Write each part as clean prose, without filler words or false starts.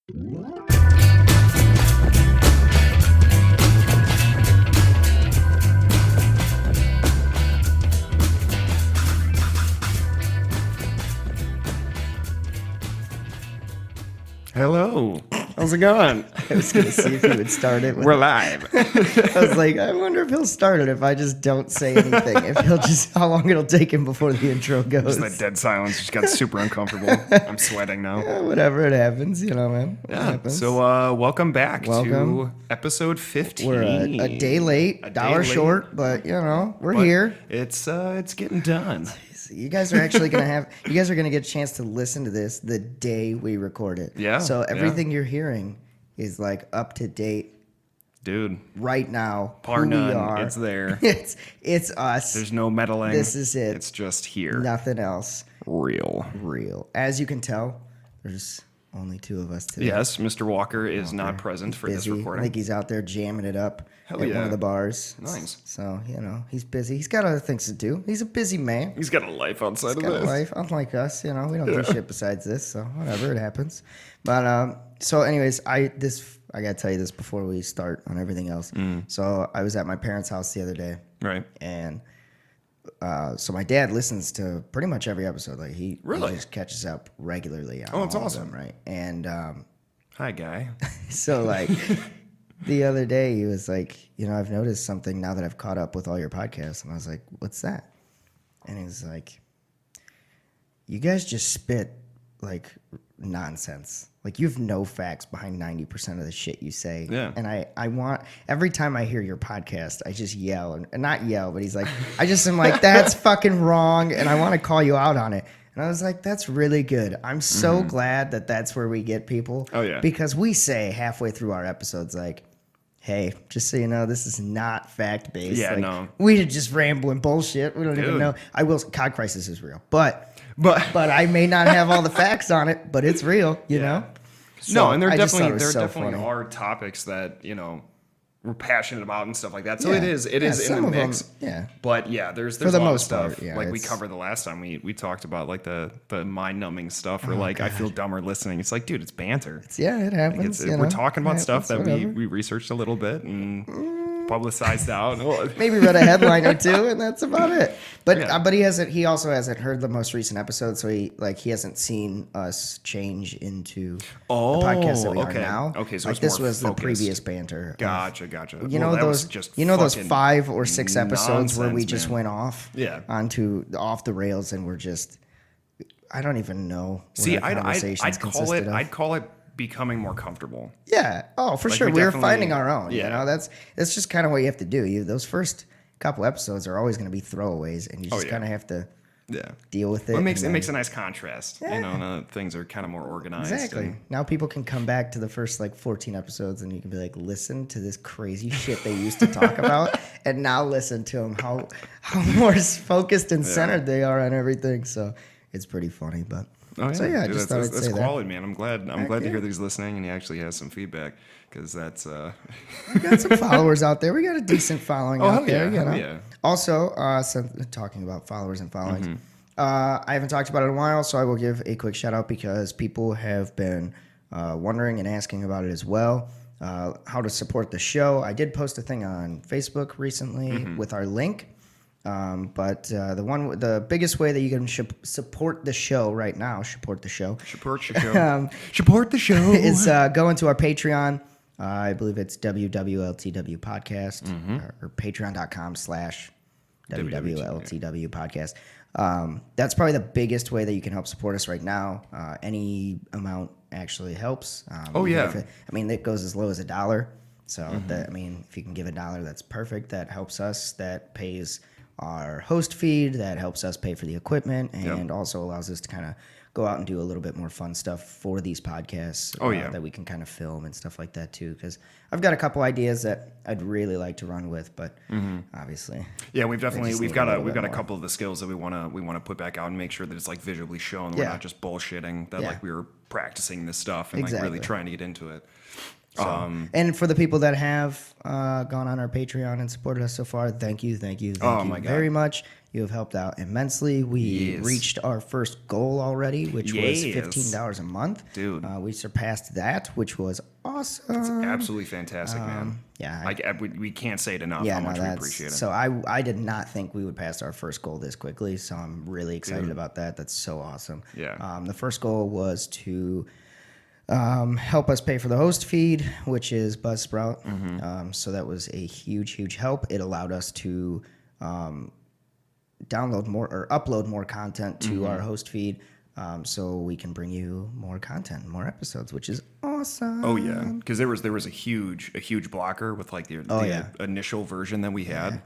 Hello. How's it going? I was going to see if he would start it. We're live. I was like, I wonder if he'll start it if I just don't say anything. If he'll just, how long it'll take him before the intro goes. Just that dead silence just got super uncomfortable. I'm sweating now. Yeah, whatever, it happens, man. It happens. So welcome back to episode 15. We're a day late, $1 short, but we're here. It's getting done. You guys are actually going to get a chance to listen to this the day we record it. Yeah. So everything you're hearing is like up to date. Dude. Right now. Bar none. It's there. It's us. There's no meddling. This is it. It's just here. Nothing else. Real. As you can tell, there's only two of us today. Yes, Mr. Walker is not present for this recording. I think he's out there jamming it up at one of the bars. Nice. So, he's busy. He's got other things to do. He's a busy man. He's got a life outside of this. He's got a life, unlike us. We don't do shit besides this, so whatever, it happens. But, so anyways, I got to tell you this before we start on everything else. So I was at my parents' house the other day. Right. And so my dad listens to pretty much every episode. Like he just catches up regularly on that's awesome. of them, right? And hi, guy. So like the other day he was like, I've noticed something now that I've caught up with all your podcasts. And I was like, what's that? And he was like, you guys just spit like nonsense. Like you have no facts behind 90% of the shit you say. Yeah. And I want, every time I hear your podcast, I just yell and not yell, but he's like, I just am like, that's fucking wrong. And I want to call you out on it. And I was like, that's really good. I'm so glad that that's where we get people. Oh yeah. Because we say halfway through our episodes, like, hey, just so you know, this is not fact-based. Yeah, like, no. We just rambling bullshit. We don't even know. Cod crisis is real. But I may not have all the facts on it, but it's real, you know? So no, and there definitely funny. are topics that, we're passionate about and stuff like that. So Yeah. it is in the mix. Yeah. But yeah, there's For the a lot of most stuff. part, yeah, like we covered the last time we talked about like the mind numbing stuff or I feel dumber listening. It's like, dude, it's banter. It happens. We're talking about stuff that we researched a little bit and publicized out. Maybe read a headline or two, and that's about it. But he also hasn't heard the most recent episode, so he hasn't seen us change into the podcast that we are now. Okay, so like it's this more was focused. The previous banter. Gotcha. Those 5 or 6 episodes where we just went off off the rails and we're just, I don't even know what our conversations consisted of. I'd call it becoming more comfortable. Yeah. Oh, for sure. We were finding our own. Yeah. That's just kind of what you have to do. Those first couple episodes are always going to be throwaways, and you just kind of have to deal with it. Well, it makes a nice contrast. Things are kind of more organized. Exactly. Now people can come back to the first 14 episodes, and you can be like, listen to this crazy shit they used to talk about, and now listen to them how more focused and centered they are on everything. So it's pretty funny, but. Oh, yeah. So yeah, I just thought I'd say that. That's quality, man. I'm glad to hear that he's listening and he actually has some feedback because that's. We got some followers out there. We got a decent following out there. Yeah. Also, talking about followers and followings, I haven't talked about it in a while, so I will give a quick shout out because people have been wondering and asking about it as well. How to support the show. I did post a thing on Facebook recently with our link. But the biggest way that you can support the show right now, support the show is go into our Patreon. I believe it's WWLTW podcast or patreon.com/WWLTW podcast. That's probably the biggest way that you can help support us right now. Any amount actually helps. It goes as low as $1. So if you can give $1, that's perfect. That helps us. That pays our host feed, that helps us pay for the equipment, and also allows us to kind of go out and do a little bit more fun stuff for these podcasts that we can kind of film and stuff like that too, because I've got a couple ideas that I'd really like to run with, but obviously we've got a couple of the skills that we want to put back out and make sure that it's visually shown. We're not just bullshitting that we were practicing this stuff and really trying to get into it. So, and for the people that have gone on our Patreon and supported us so far, thank you very much. You have helped out immensely. We reached our first goal already, which was $15 a month. Dude. We surpassed that, which was awesome. It's absolutely fantastic, man. Yeah. We can't say it enough how much we appreciate it. So I did not think we would pass our first goal this quickly, so I'm really excited about that. That's so awesome. Yeah. The first goal was to help us pay for the host feed, which is Buzzsprout. So that was a huge help. It allowed us to download more or upload more content to our host feed, so we can bring you more content, more episodes, which is awesome. Oh yeah, because there was a huge blocker with like the initial version that we had,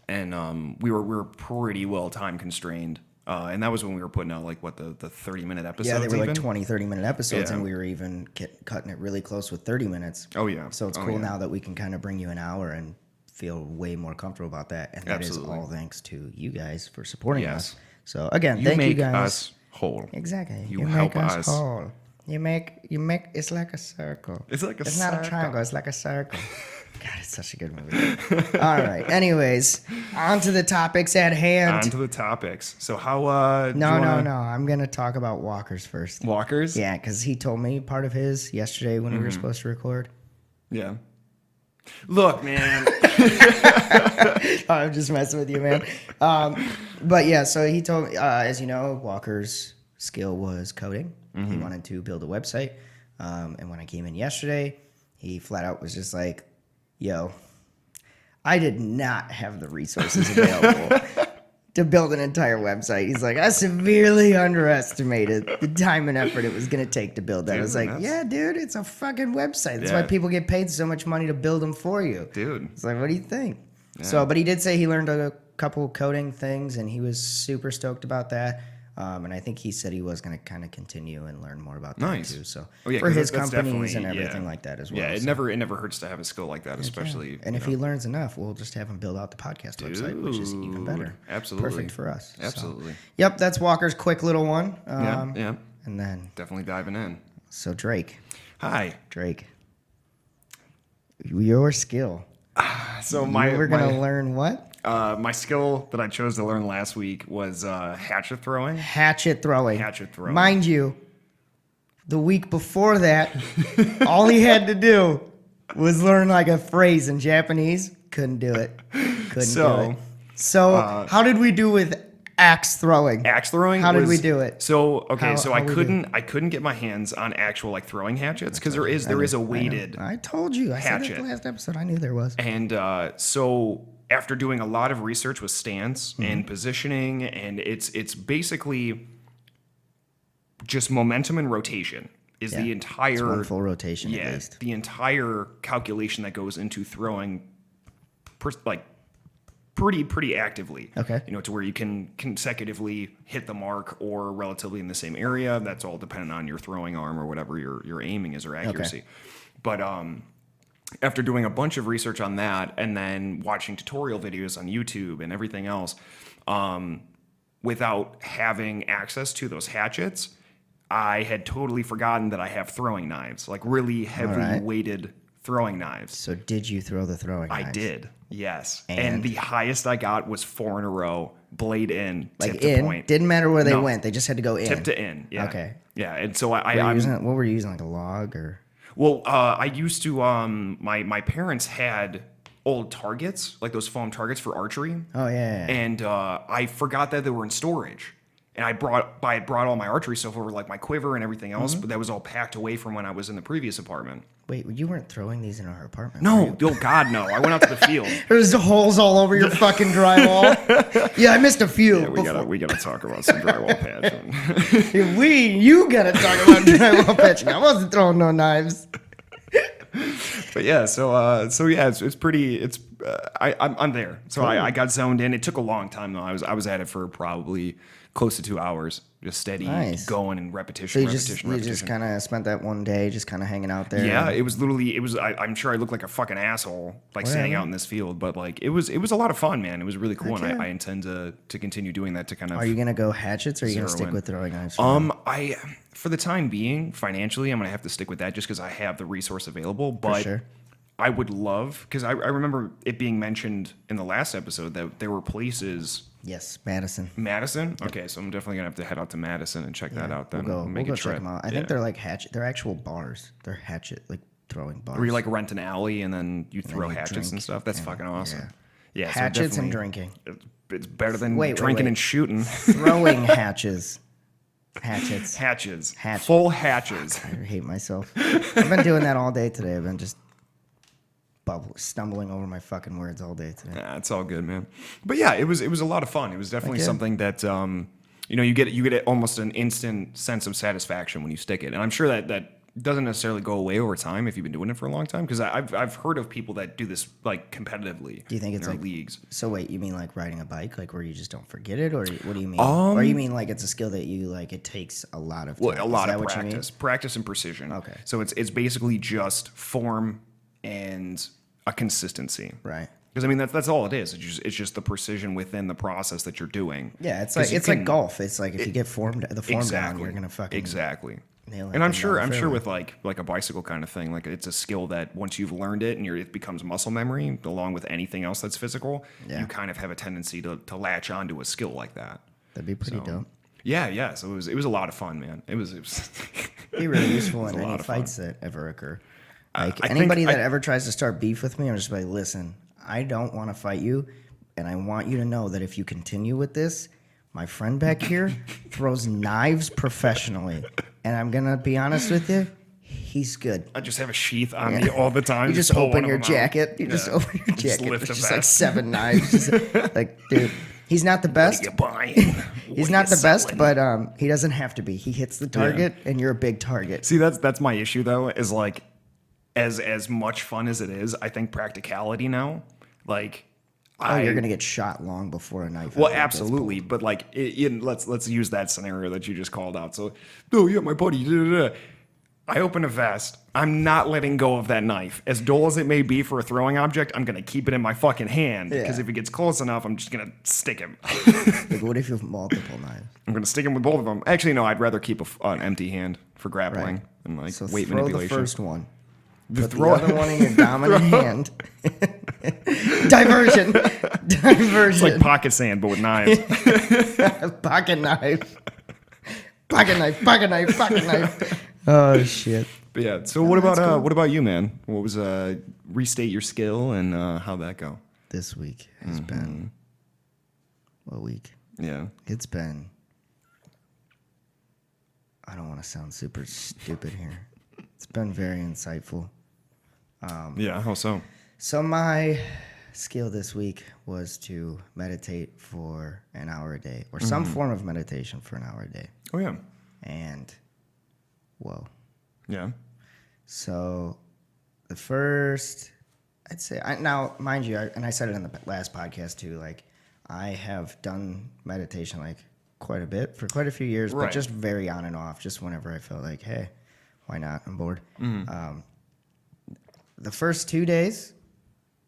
and we were pretty well time constrained. And that was when we were putting out like what the 30-minute episodes. Yeah, they were like 30-minute episodes, and we were even cutting it really close with 30 minutes. Oh yeah. So it's cool now that we can kind of bring you an hour and feel way more comfortable about that. And that is all thanks to you guys for supporting us. So again, thank you guys. You make us whole. Exactly. You help make us whole. You make it's like a circle. It's like it's not a triangle. It's like a circle. God, it's such a good movie. All right. Anyways, on to the topics at hand. On to the topics. So how? No. I'm gonna talk about walkers first. Walkers? Yeah, because he told me part of his yesterday when we were supposed to record. Yeah. Look, man. I'm just messing with you, man. But yeah, so he told me, as you know, Walker's skill was coding. He wanted to build a website. And when I came in yesterday, he flat out was just like, yo, I did not have the resources available to build an entire website. He's like, I severely underestimated the time and effort it was going to take to build that. I was like, yeah, dude, it's a fucking website. That's why people get paid so much money to build them for you. Dude. It's like, what do you think? Yeah. So, but he did say he learned a couple coding things, and he was super stoked about that. And I think he said he was going to kind of continue and learn more about that too. So for his companies and everything like that as well. Yeah, it never hurts to have a skill like that, especially. And if he learns enough, we'll just have him build out the podcast website, which is even better. Absolutely. Perfect for us. Absolutely. So, yep, that's Walker's quick little one. Yeah. And then definitely diving in. So Drake. Hi. Drake. Your skill. So we're going to learn what? My skill that I chose to learn last week was hatchet throwing. Hatchet throwing. Mind you, the week before that, all he had to do was learn like a phrase in Japanese. Couldn't do it. Couldn't do it. So how did we do with axe throwing? Axe throwing? How did we do it? So I couldn't get my hands on actual like throwing hatchets because there is a weighted. I told you. I said it last episode. I knew there was. And so after doing a lot of research with stance and positioning, and it's basically just momentum and rotation is the entire... It's one full rotation at least. The entire calculation that goes into throwing pretty actively. Okay. To where you can consecutively hit the mark or relatively in the same area. That's all dependent on your throwing arm or whatever your aiming is or accuracy. Okay. But after doing a bunch of research on that and then watching tutorial videos on YouTube and everything else, without having access to those hatchets, I had totally forgotten that I have throwing knives, like really heavy weighted throwing knives. So did you throw the throwing knives? I did, yes. And the highest I got was 4 in a row, blade in, like tip to point. Didn't matter where they went. They just had to go in. Tip to in, yeah. Okay. Yeah, and so what were you using, like a log or? Well, I used to, my parents had old targets, like those foam targets for archery. Oh, yeah. And I forgot that they were in storage. And I brought all my archery stuff over, like my quiver and everything else, but that was all packed away from when I was in the previous apartment. Wait, you weren't throwing these in our apartment? No, oh God, no. I went out to the field. There's holes all over your fucking drywall. Yeah, I missed a few. Yeah, we gotta talk about some drywall patching. You gotta talk about drywall patching. I wasn't throwing no knives. But yeah, so yeah, it's pretty. I'm there. So I got zoned in. It took a long time though. I was at it for probably close to 2 hours, just steady going and repetition. So you just kind of spent that one day just kind of hanging out there. Yeah, it was literally. I'm sure I looked like a fucking asshole, like standing out in this field, but like it was a lot of fun, man. It was really cool, and I intend to continue doing that to kind of. Are you gonna go hatchets, or are you gonna stick with throwing knives? For the time being, financially, I'm gonna have to stick with that just because I have the resource available. But sure. I would love, because I remember it being mentioned in the last episode that there were places. Yes, Madison. Madison? Okay, so I'm definitely gonna have to head out to Madison and check that out. Then we'll go check them out. I think they're like hatchet. They're actual bars. They're hatchet like throwing bars. Where you like rent an alley and then you throw hatchets and stuff. That's fucking awesome. Yeah, hatchets and drinking. It's better than drinking and shooting. Throwing hatchets. Hatches. Full hatches. I hate myself. I've been doing that all day today. I've been just stumbling over my fucking words all day today. Nah, it's all good, man. But yeah, it was a lot of fun. It was definitely something that you get almost an instant sense of satisfaction when you stick it. And I'm sure that doesn't necessarily go away over time if you've been doing it for a long time, because I've heard of people that do this like competitively. Do you think it's like leagues? So wait, you mean like riding a bike, like where you just don't forget it, or what do you mean? Or you mean like it's a skill that you like it takes a lot of time? Well, a lot of practice and precision. Okay. So it's basically just form and a consistency. Right. Because I mean that's all it is. It's just the precision within the process that you're doing. Yeah, it's like golf. It's like if you get the form down, you're gonna fucking nail it. And I'm sure with like a bicycle kind of thing, like it's a skill that once you've learned it and it becomes muscle memory, along with anything else that's physical, you kind of have a tendency to latch onto a skill like that. That'd be pretty dope. Yeah. So it was a lot of fun, man. It was be really useful in any fights that ever occur. Like anybody that ever tries to start beef with me, I'm just like, listen, I don't want to fight you, and I want you to know that if you continue with this, my friend back here throws knives professionally, and I'm gonna be honest with you, he's good. I just have a sheath on me all the time. You just open your jacket. You just open your jacket. There's just like 7 knives. Like, dude, he's not the best. He's not the best, but he doesn't have to be. He hits the target, and you're a big target. See, that's my issue though. Is like. As much fun as it is, I think practicality now, like, you're gonna get shot long before a knife. Well, absolutely, but like, let's use that scenario that you just called out. So, my buddy, I open a vest. I'm not letting go of that knife, as dull as it may be for a throwing object. I'm gonna keep it in my fucking hand because if it gets close enough, I'm just gonna stick him. Like, what if you have multiple knives? I'm gonna stick him with both of them. Actually, no, I'd rather keep an empty hand for grappling and like weight manipulation. Throw the first one. Put the other one in your dominant hand. Diversion. It's like pocket sand, but with knives. Pocket knife. Pocket knife. Oh shit. But yeah. So what about you, man? What was restate your skill and how'd that go? This week has been what week? Yeah. It's been. I don't want to sound super stupid here. It's been very insightful. How so? So my skill this week was to meditate for an hour a day, or some form of meditation for an hour a day. Oh yeah. And whoa. Yeah. So the first, I'd say, now mind you, and I said it in the last podcast too. Like I have done meditation like quite a bit for quite a few years, but just very on and off, just whenever I felt like, hey, why not? I'm bored. The first 2 days,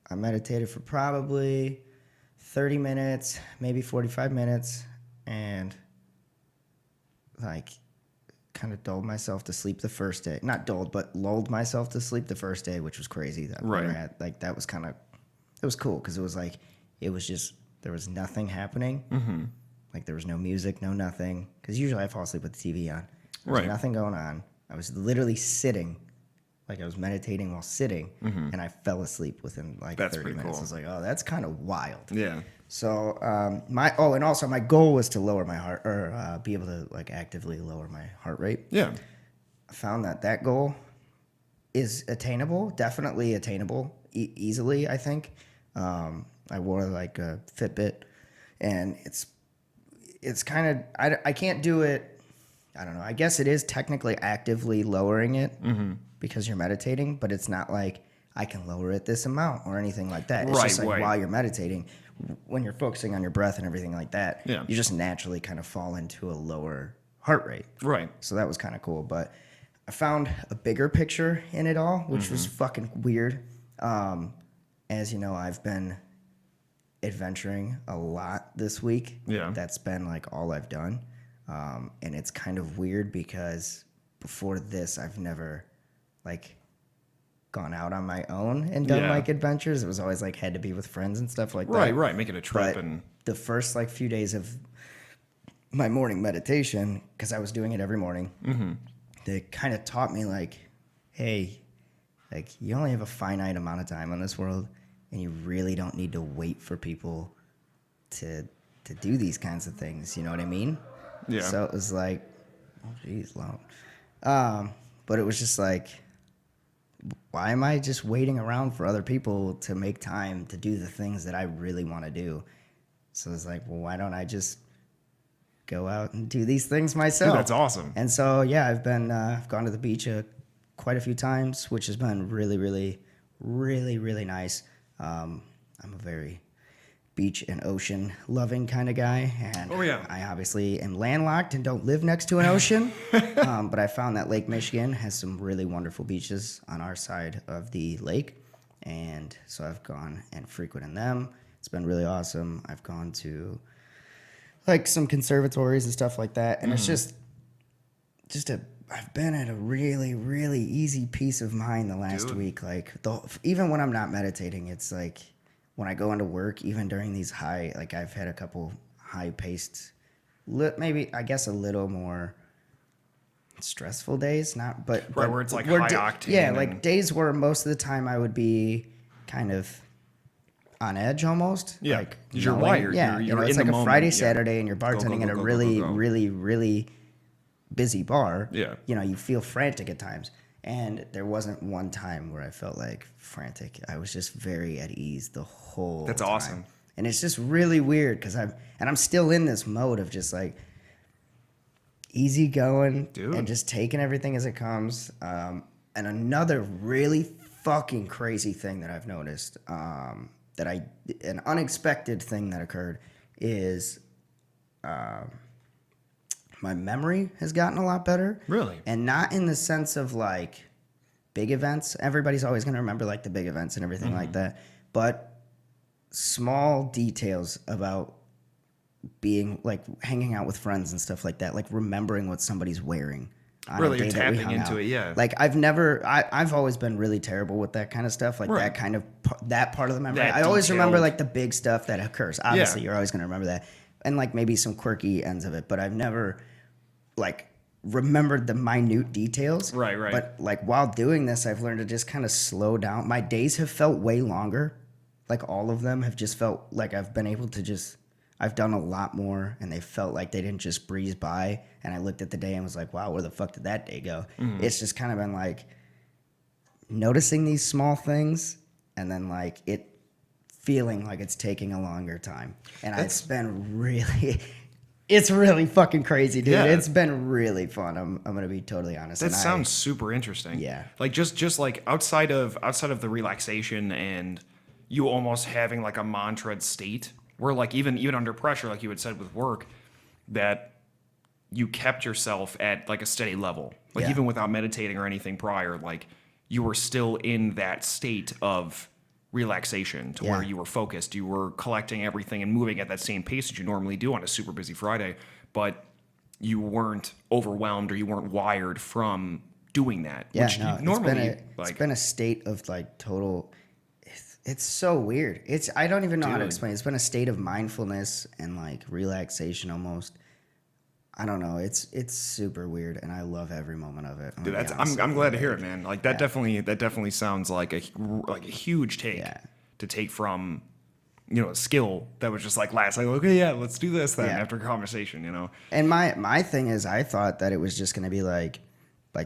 I meditated for probably 30 minutes, maybe 45 minutes, and like kind of dulled myself to sleep the first day. Not dulled, but lulled myself to sleep the first day, which was crazy. That that was kind of, it was cool because it was like, it was just, there was nothing happening. Like there was no music, no nothing. Because usually I fall asleep with the TV on. There was nothing going on. I was literally sitting, like I was meditating while sitting, and I fell asleep within like 30 minutes. Cool. I was like, oh, that's kind of wild. Yeah. So and also my goal was to lower my heart, or be able to like actively lower my heart rate. Yeah. I found that goal is attainable, definitely attainable easily, I think. I wore like a Fitbit, and it's kind of, I can't do it. I don't know. I guess it is technically actively lowering it because you're meditating, but it's not like I can lower it this amount or anything like that. It's just like while you're meditating, when you're focusing on your breath and everything like that, you just naturally kind of fall into a lower heart rate. Right. So that was kind of cool. But I found a bigger picture in it all, which was fucking weird. As you know, I've been adventuring a lot this week. Yeah. That's been like all I've done. And it's kind of weird because before this, I've never like gone out on my own and done like adventures. It was always like had to be with friends and stuff like that. Right. Making a trip. But the first like few days of my morning meditation, because I was doing it every morning, they kind of taught me like, hey, like you only have a finite amount of time on this world, and you really don't need to wait for people to do these kinds of things. You know what I mean? Yeah. So it was like, oh geez, long. But it was just like, why am I just waiting around for other people to make time to do the things that I really want to do? So it's like, well, why don't I just go out and do these things myself? Dude, that's awesome. And so, yeah, I've gone to the beach quite a few times, which has been really, really, really, really nice. I'm a very beach and ocean loving kind of guy, and I obviously am landlocked and don't live next to an ocean. But I found that Lake Michigan has some really wonderful beaches on our side of the lake, and so I've gone and frequented them. It's been really awesome. I've gone to like some conservatories and stuff like that, and it's just I've been at a really, really easy peace of mind the last week. Like even when I'm not meditating, it's like when I go into work, even during these I've had a couple high-paced, maybe I guess a little more stressful days, but where it's like high octane. Yeah, like days where most of the time I would be kind of on edge almost. Yeah, like you're wired. Yeah, you're it's in like the a Friday, moment. Saturday, and you're bartending at a really, really, really busy bar. Yeah, you feel frantic at times. And there wasn't one time where I felt like frantic. I was just very at ease the whole time. That's awesome. And it's just really weird because I'm still in this mode of just like easy going and just taking everything as it comes. And another really fucking crazy thing that I've noticed, an unexpected thing that occurred is my memory has gotten a lot better. Really? And not in the sense of like big events. Everybody's always going to remember like the big events and everything like that. But small details about being like hanging out with friends and stuff like that, like remembering what somebody's wearing. Really, you're tapping into it, yeah. Like I've always been really terrible with that kind of stuff, like that kind of that part of the memory. I always remember like the big stuff that occurs. Obviously, you're always going to remember that, and like maybe some quirky ends of it. But I've never like remembered the minute details. Right. But like while doing this, I've learned to just kind of slow down. My days have felt way longer. Like all of them have just felt like I've been able to just. I've done a lot more, and they felt like they didn't just breeze by. And I looked at the day and was like, wow, where the fuck did that day go? It's just kind of been like noticing these small things and then like it feeling like it's taking a longer time. And it's been really, it's really fucking crazy, dude. Yeah. It's been really fun. I'm going to be totally honest. That sounds super interesting. Yeah. Like just like outside of the relaxation and you almost having like a mantra state where like even under pressure, like you had said with work, that you kept yourself at like a steady level. Like even without meditating or anything prior, like you were still in that state of relaxation to where you were focused. You were collecting everything and moving at that same pace that you normally do on a super busy Friday, but you weren't overwhelmed or you weren't wired from doing that. Yeah, which no, normally it's been a state of like total. It's so weird. I don't even know how to explain it. It's been a state of mindfulness and like relaxation almost. I don't know. It's super weird, and I love every moment of it. Dude, I'm glad to hear it, man. Like that definitely sounds like a huge take to take from, a skill that was just like last. Like, okay, yeah, let's do this then after a conversation, And my thing is, I thought that it was just going to be like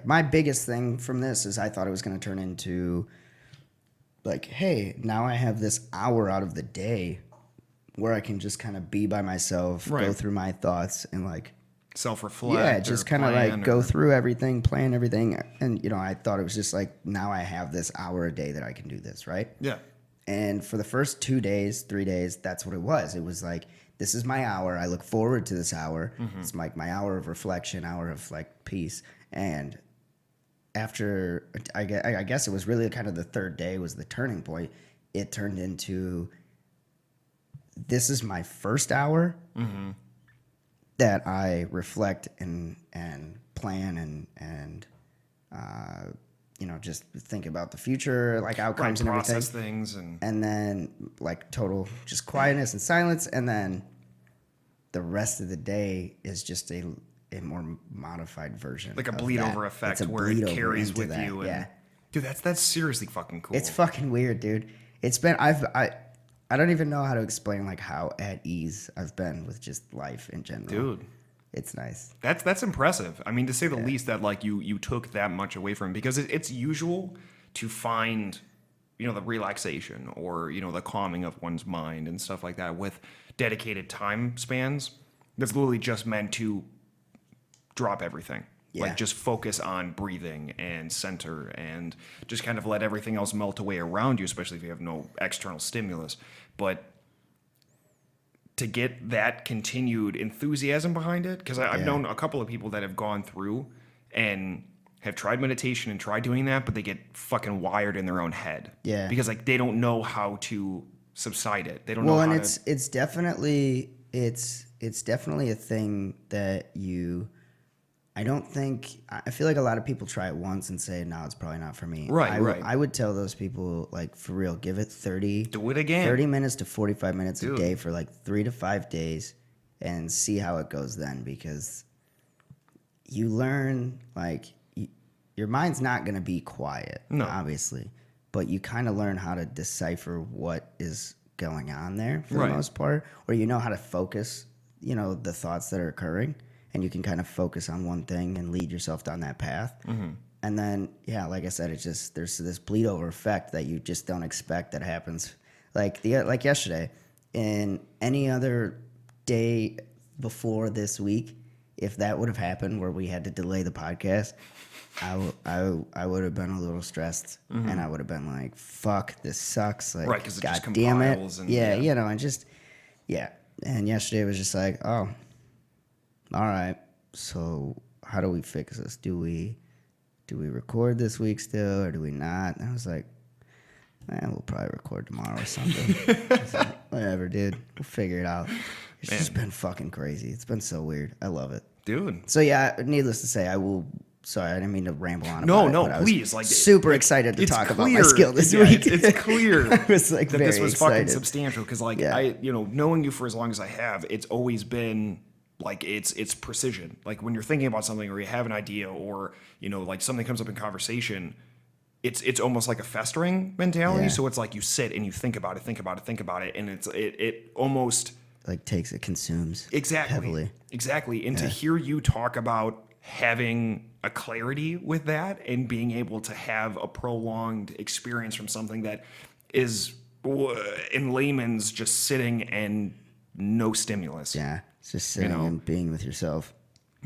my biggest thing from this is I thought it was going to turn into like, hey, now I have this hour out of the day where I can just kind of be by myself, go through my thoughts, and like self-reflect. Yeah, just kind of like go through everything, plan everything. And, I thought it was just like, now I have this hour a day that I can do this, right? Yeah. And for the first 2 days, 3 days, that's what it was. It was like, this is my hour. I look forward to this hour. Mm-hmm. It's like my hour of reflection, hour of like peace. And after, I guess it was really kind of the third day was the turning point. It turned into, this is my first hour that I reflect and plan and just think about the future, like outcomes and everything. Process things and then like total just quietness and silence, and then the rest of the day is just a more modified version, like a bleed over effect where it carries with you. And, dude, that's seriously fucking cool. It's fucking weird, dude. It's been I don't even know how to explain like how at ease I've been with just life in general. Dude. It's nice. That's impressive. I mean, to say the least, that like you took that much away from him, because it's usual to find, the relaxation or, the calming of one's mind and stuff like that with dedicated time spans. That's literally just meant to drop everything. Yeah. Like just focus on breathing and center and just kind of let everything else melt away around you, especially if you have no external stimulus. But to get that continued enthusiasm behind it, because I've known a couple of people that have gone through and have tried meditation and tried doing that, but they get fucking wired in their own head. Yeah. Because like they don't know how to subside it. They don't know how to... Well, and it's definitely a thing that I feel like a lot of people try it once and say, no, it's probably not for me. Right. I would tell those people, like, for real, give it 30 minutes to 45 minutes a day for like 3 to 5 days and see how it goes then, because you learn, like, your mind's not going to be quiet, obviously, but you kind of learn how to decipher what is going on there for the most part, or how to focus, the thoughts that are occurring. And you can kind of focus on one thing and lead yourself down that path. Mm-hmm. And then, like I said, there's this bleed over effect that you just don't expect that happens. Like yesterday, in any other day before this week, if that would have happened where we had to delay the podcast, I would have been a little stressed, and I would have been like, "Fuck, this sucks!" Like, right, because it God just damn it, and And yesterday was just like, oh. All right, so how do we fix this? Do we record this week still, or do we not? And I was like, we'll probably record tomorrow or something. I was like, whatever, dude. We'll figure it out. It's just been fucking crazy. It's been so weird. I love it. Dude. So, needless to say, I will... Sorry, I didn't mean to ramble on about it. No, please. Like, super excited to talk about my skill this week. It's clear I was like, that very this was excited. fucking substantial, because I, knowing you for as long as I have, it's always been... like it's precision. Like when you're thinking about something or you have an idea or, like something comes up in conversation, it's almost like a festering mentality. Yeah. So it's like you sit and you think about it. And it almost like it consumes heavily. Exactly. And to hear you talk about having a clarity with that and being able to have a prolonged experience from something that is in layman's just sitting and no stimulus. Yeah. It's just sitting and being with yourself.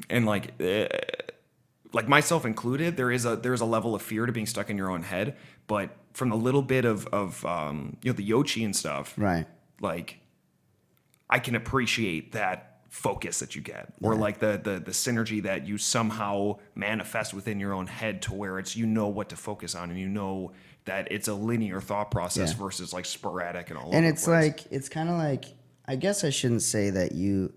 And like myself included, there is a level of fear to being stuck in your own head. But from the little bit of the yochi and stuff, right? Like I can appreciate that focus that you get, or like the synergy that you somehow manifest within your own head, to where it's what to focus on, and that it's a linear thought process versus like sporadic and all. And it's like it's kind of like, I guess I shouldn't say that you.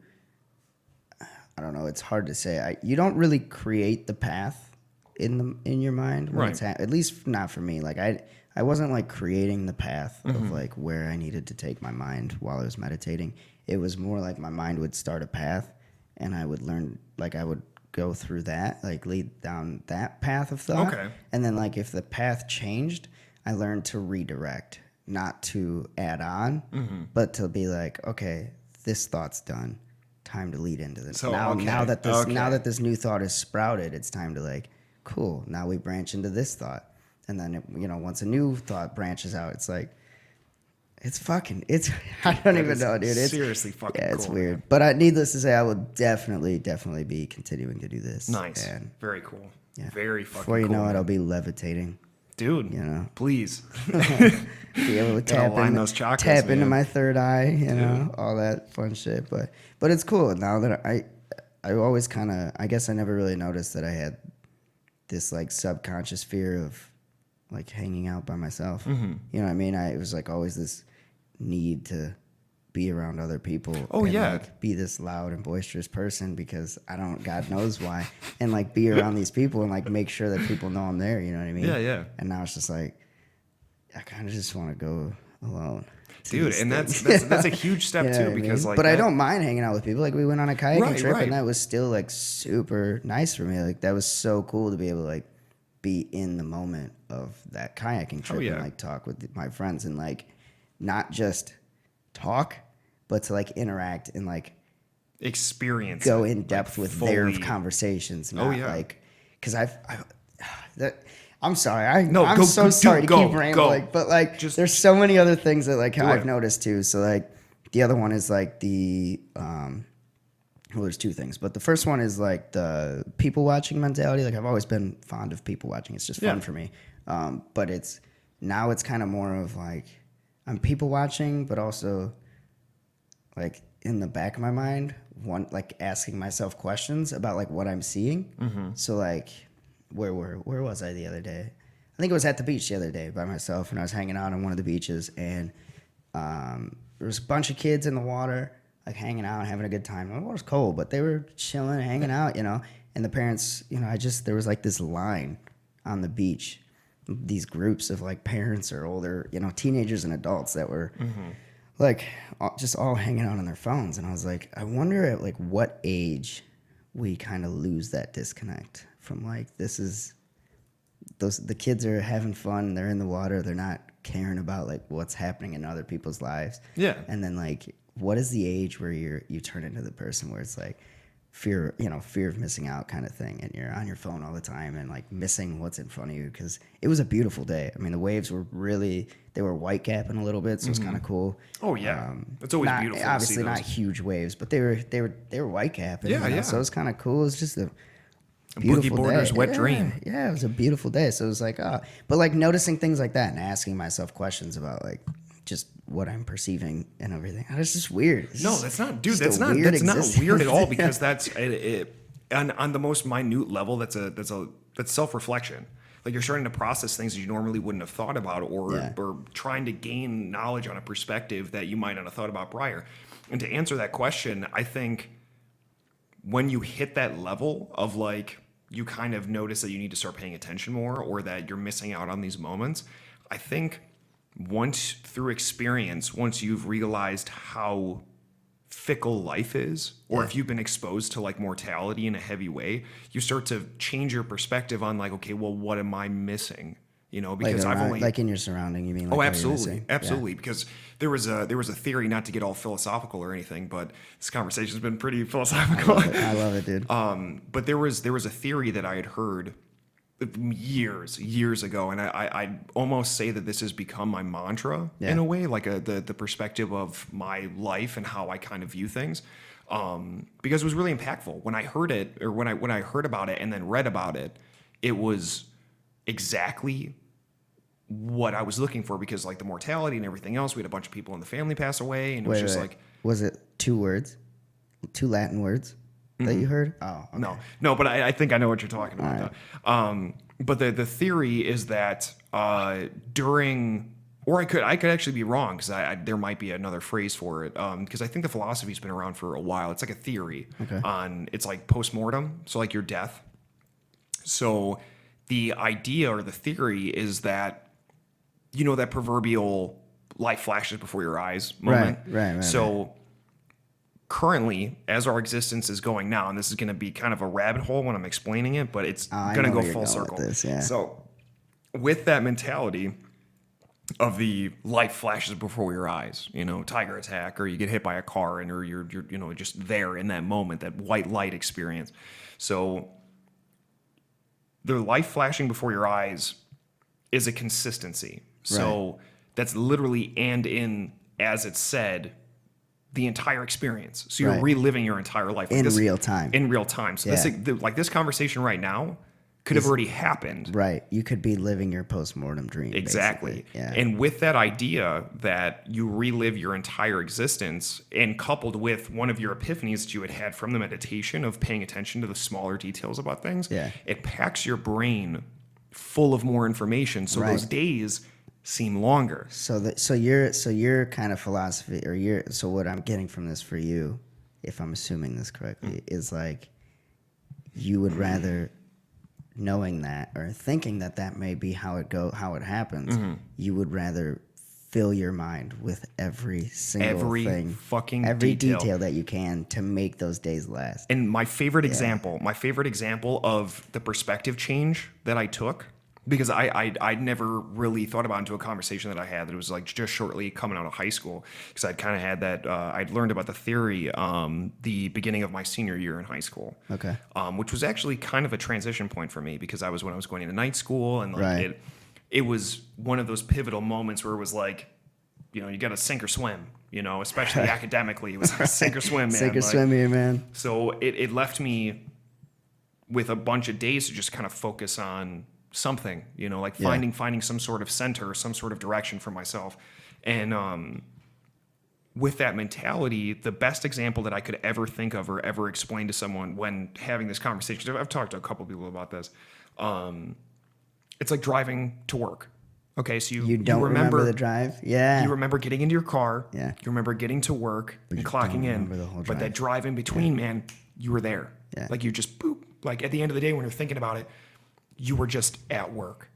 I don't know. It's hard to say. You don't really create the path in your mind, when it's at least not for me. Like I wasn't like creating the path of like where I needed to take my mind while I was meditating. It was more like my mind would start a path, and I would learn. Like I would go through that, like lead down that path of thought. Okay. And then like if the path changed, I learned to redirect, not to add on, but to be like, okay, this thought's done. Time to lead into this. So, now that this new thought is sprouted, it's time to like, cool. Now we branch into this thought, and then once a new thought branches out, it's like, I don't even know, dude. It's seriously fucking cool. It's weird. Man. But needless to say, I will definitely be continuing to do this. Nice. And very cool. Yeah. Very fucking Before you cool, know man. I'll be levitating. Dude, please. Be able to tap into my third eye, all that fun shit. But it's cool now that I always kind of, I guess I never really noticed that I had this like subconscious fear of like hanging out by myself. Mm-hmm. You know what I mean? It was like always this need to be around other people. Like, be this loud and boisterous person because I don't, God knows why, and like be around these people and like make sure that people know I'm there. You know what I mean? Yeah. And now it's just like I kind of just want to go alone. Dude, and that's a huge step too, because like. But I don't mind hanging out with people. Like we went on a kayaking trip, and that was still like super nice for me. Like that was so cool to be able to like be in the moment of that kayaking trip and like talk with my friends and like not just talk, but to like interact and like experience, go in depth with their conversations. Not like because I'm sorry. I'm so sorry to keep rambling, but like, there's so many other things that like I've noticed too. So like, the other one is like well, there's two things, but the first one is like the people watching mentality. Like I've always been fond of people watching. It's just fun for me. But it's kind of more of like I'm people watching, but also like in the back of my mind, like asking myself questions about like what I'm seeing. Mm-hmm. So like. Where was I the other day? I think it was at the beach the other day by myself, and I was hanging out on one of the beaches, and there was a bunch of kids in the water, like hanging out and having a good time. The water's cold, but they were chilling, hanging out, And the parents, there was like this line on the beach, these groups of like parents or older, teenagers and adults that were like just all hanging out on their phones, and I was like, I wonder at like what age we kind of lose that disconnect. From like the kids are having fun, they're in the water, they're not caring about like what's happening in other people's lives. Yeah. And then like what is the age where you turn into the person where it's like fear of missing out kind of thing, and you're on your phone all the time and like missing what's in front of you, because it was a beautiful day. I mean, the waves were they were white capping a little bit, so it was kind of cool. Oh yeah, it's always beautiful. Obviously not huge waves, but they were white capping. Yeah. So it was kind of cool. It was just a beautiful Boogie Boarder's day. wet dream. Yeah, it was a beautiful day. So it was like, but like noticing things like that and asking myself questions about like just what I'm perceiving and everything. It's just weird. That's not, dude. That's not weird at all, because that's it. On the most minute level, that's self-reflection. Like you're starting to process things that you normally wouldn't have thought about, or trying to gain knowledge on a perspective that you might not have thought about prior. And to answer that question, I think when you hit that level of like, you kind of notice that you need to start paying attention more, or that you're missing out on these moments. I think once you've realized how fickle life is, or if you've been exposed to like mortality in a heavy way, you start to change your perspective on like, okay, well, what am I missing? Because I've only like in your surrounding, you mean? Like absolutely. Yeah. Because there was a theory, not to get all philosophical or anything, but this conversation's been pretty philosophical. I love it, dude. But there was a theory that I had heard years ago, and I almost say that this has become my mantra in a way, like the perspective of my life and how I kind of view things. Because it was really impactful when I heard it, or when I heard about it and then read about it. It was exactly what I was looking for, because like the mortality and everything else, we had a bunch of people in the family pass away, and it was just like, was it 2 Latin words that you heard? Oh, okay. No, but I think I know what you're talking about. Right. But the theory is that during, or I could actually be wrong, because there might be another phrase for it, because I think the philosophy's been around for a while. It's like a theory on, it's like post-mortem, so like your death. So the idea or the theory is that, that proverbial life flashes before your eyes moment. Right. So currently, as our existence is going now, and this is going to be kind of a rabbit hole when I'm explaining it, but it's going to go full circle. So with that mentality of the life flashes before your eyes, tiger attack, or you get hit by a car, or you're just there in that moment, that white light experience. So the life flashing before your eyes is a consistency. So that's literally and in, as it's said, the entire experience. So you're reliving your entire life. Like in real time. In real time. So this conversation right now could have already happened. Right. You could be living your postmortem dream. Exactly. Yeah. And with that idea that you relive your entire existence, and coupled with one of your epiphanies that you had from the meditation of paying attention to the smaller details about things, it packs your brain full of more information. So those days seem longer. So your kind of philosophy, so what I'm getting from this for you, if I'm assuming this correctly, is like you would rather, knowing that or thinking that may be how it happens, you would rather fill your mind with every detail that you can to make those days last. And my favorite example of the perspective change that I took, because I'd never really thought about into a conversation that I had, that it was like just shortly coming out of high school, because I'd kind of had that, I'd learned about the theory the beginning of my senior year in high school. Okay. Which was actually kind of a transition point for me, because when I was going into night school, and like it was one of those pivotal moments where it was like, you got to sink or swim, especially academically. It was sink or swim, man. Sink or swim here, man. So it left me with a bunch of days to just kind of focus on something, finding some sort of center, some sort of direction for myself. And with that mentality, the best example that I could ever think of or ever explain to someone when having this conversation, I've talked to a couple people about this, it's like driving to work. Okay, so you don't remember the drive? Yeah. You remember getting into your car. Yeah. You remember getting to work and clocking in. But that drive in between, man, you were there. Yeah. Like you just boop. Like at the end of the day when you're thinking about it, you were just at work.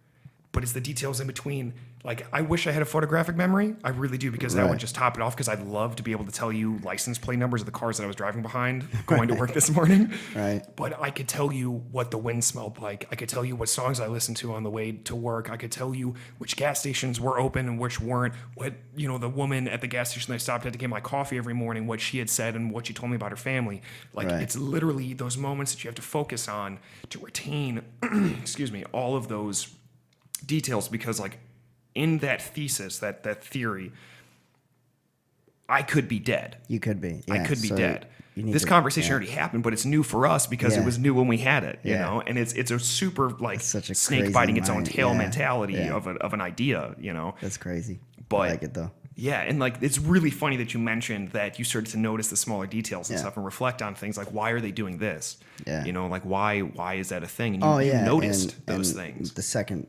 But it's the details in between. Like, I wish I had a photographic memory. I really do, because that would just top it off, because I'd love to be able to tell you license plate numbers of the cars that I was driving behind going to work this morning. Right. But I could tell you what the wind smelled like. I could tell you what songs I listened to on the way to work. I could tell you which gas stations were open and which weren't. What, the woman at the gas station that I stopped at to get my coffee every morning, what she had said and what she told me about her family. Like, it's literally those moments that you have to focus on to retain, all of those details, because like in that thesis, that theory, I could be dead. You could be. Yeah. I could be dead. This conversation already happened, but it's new for us because it was new when we had it, you know. And it's a super like such a snake biting its own tail mentality of an idea, That's crazy. But I like it though. Yeah, and like it's really funny that you mentioned that you started to notice the smaller details and stuff and reflect on things like, why are they doing this? Yeah. Like why is that a thing? And you noticed those things. The second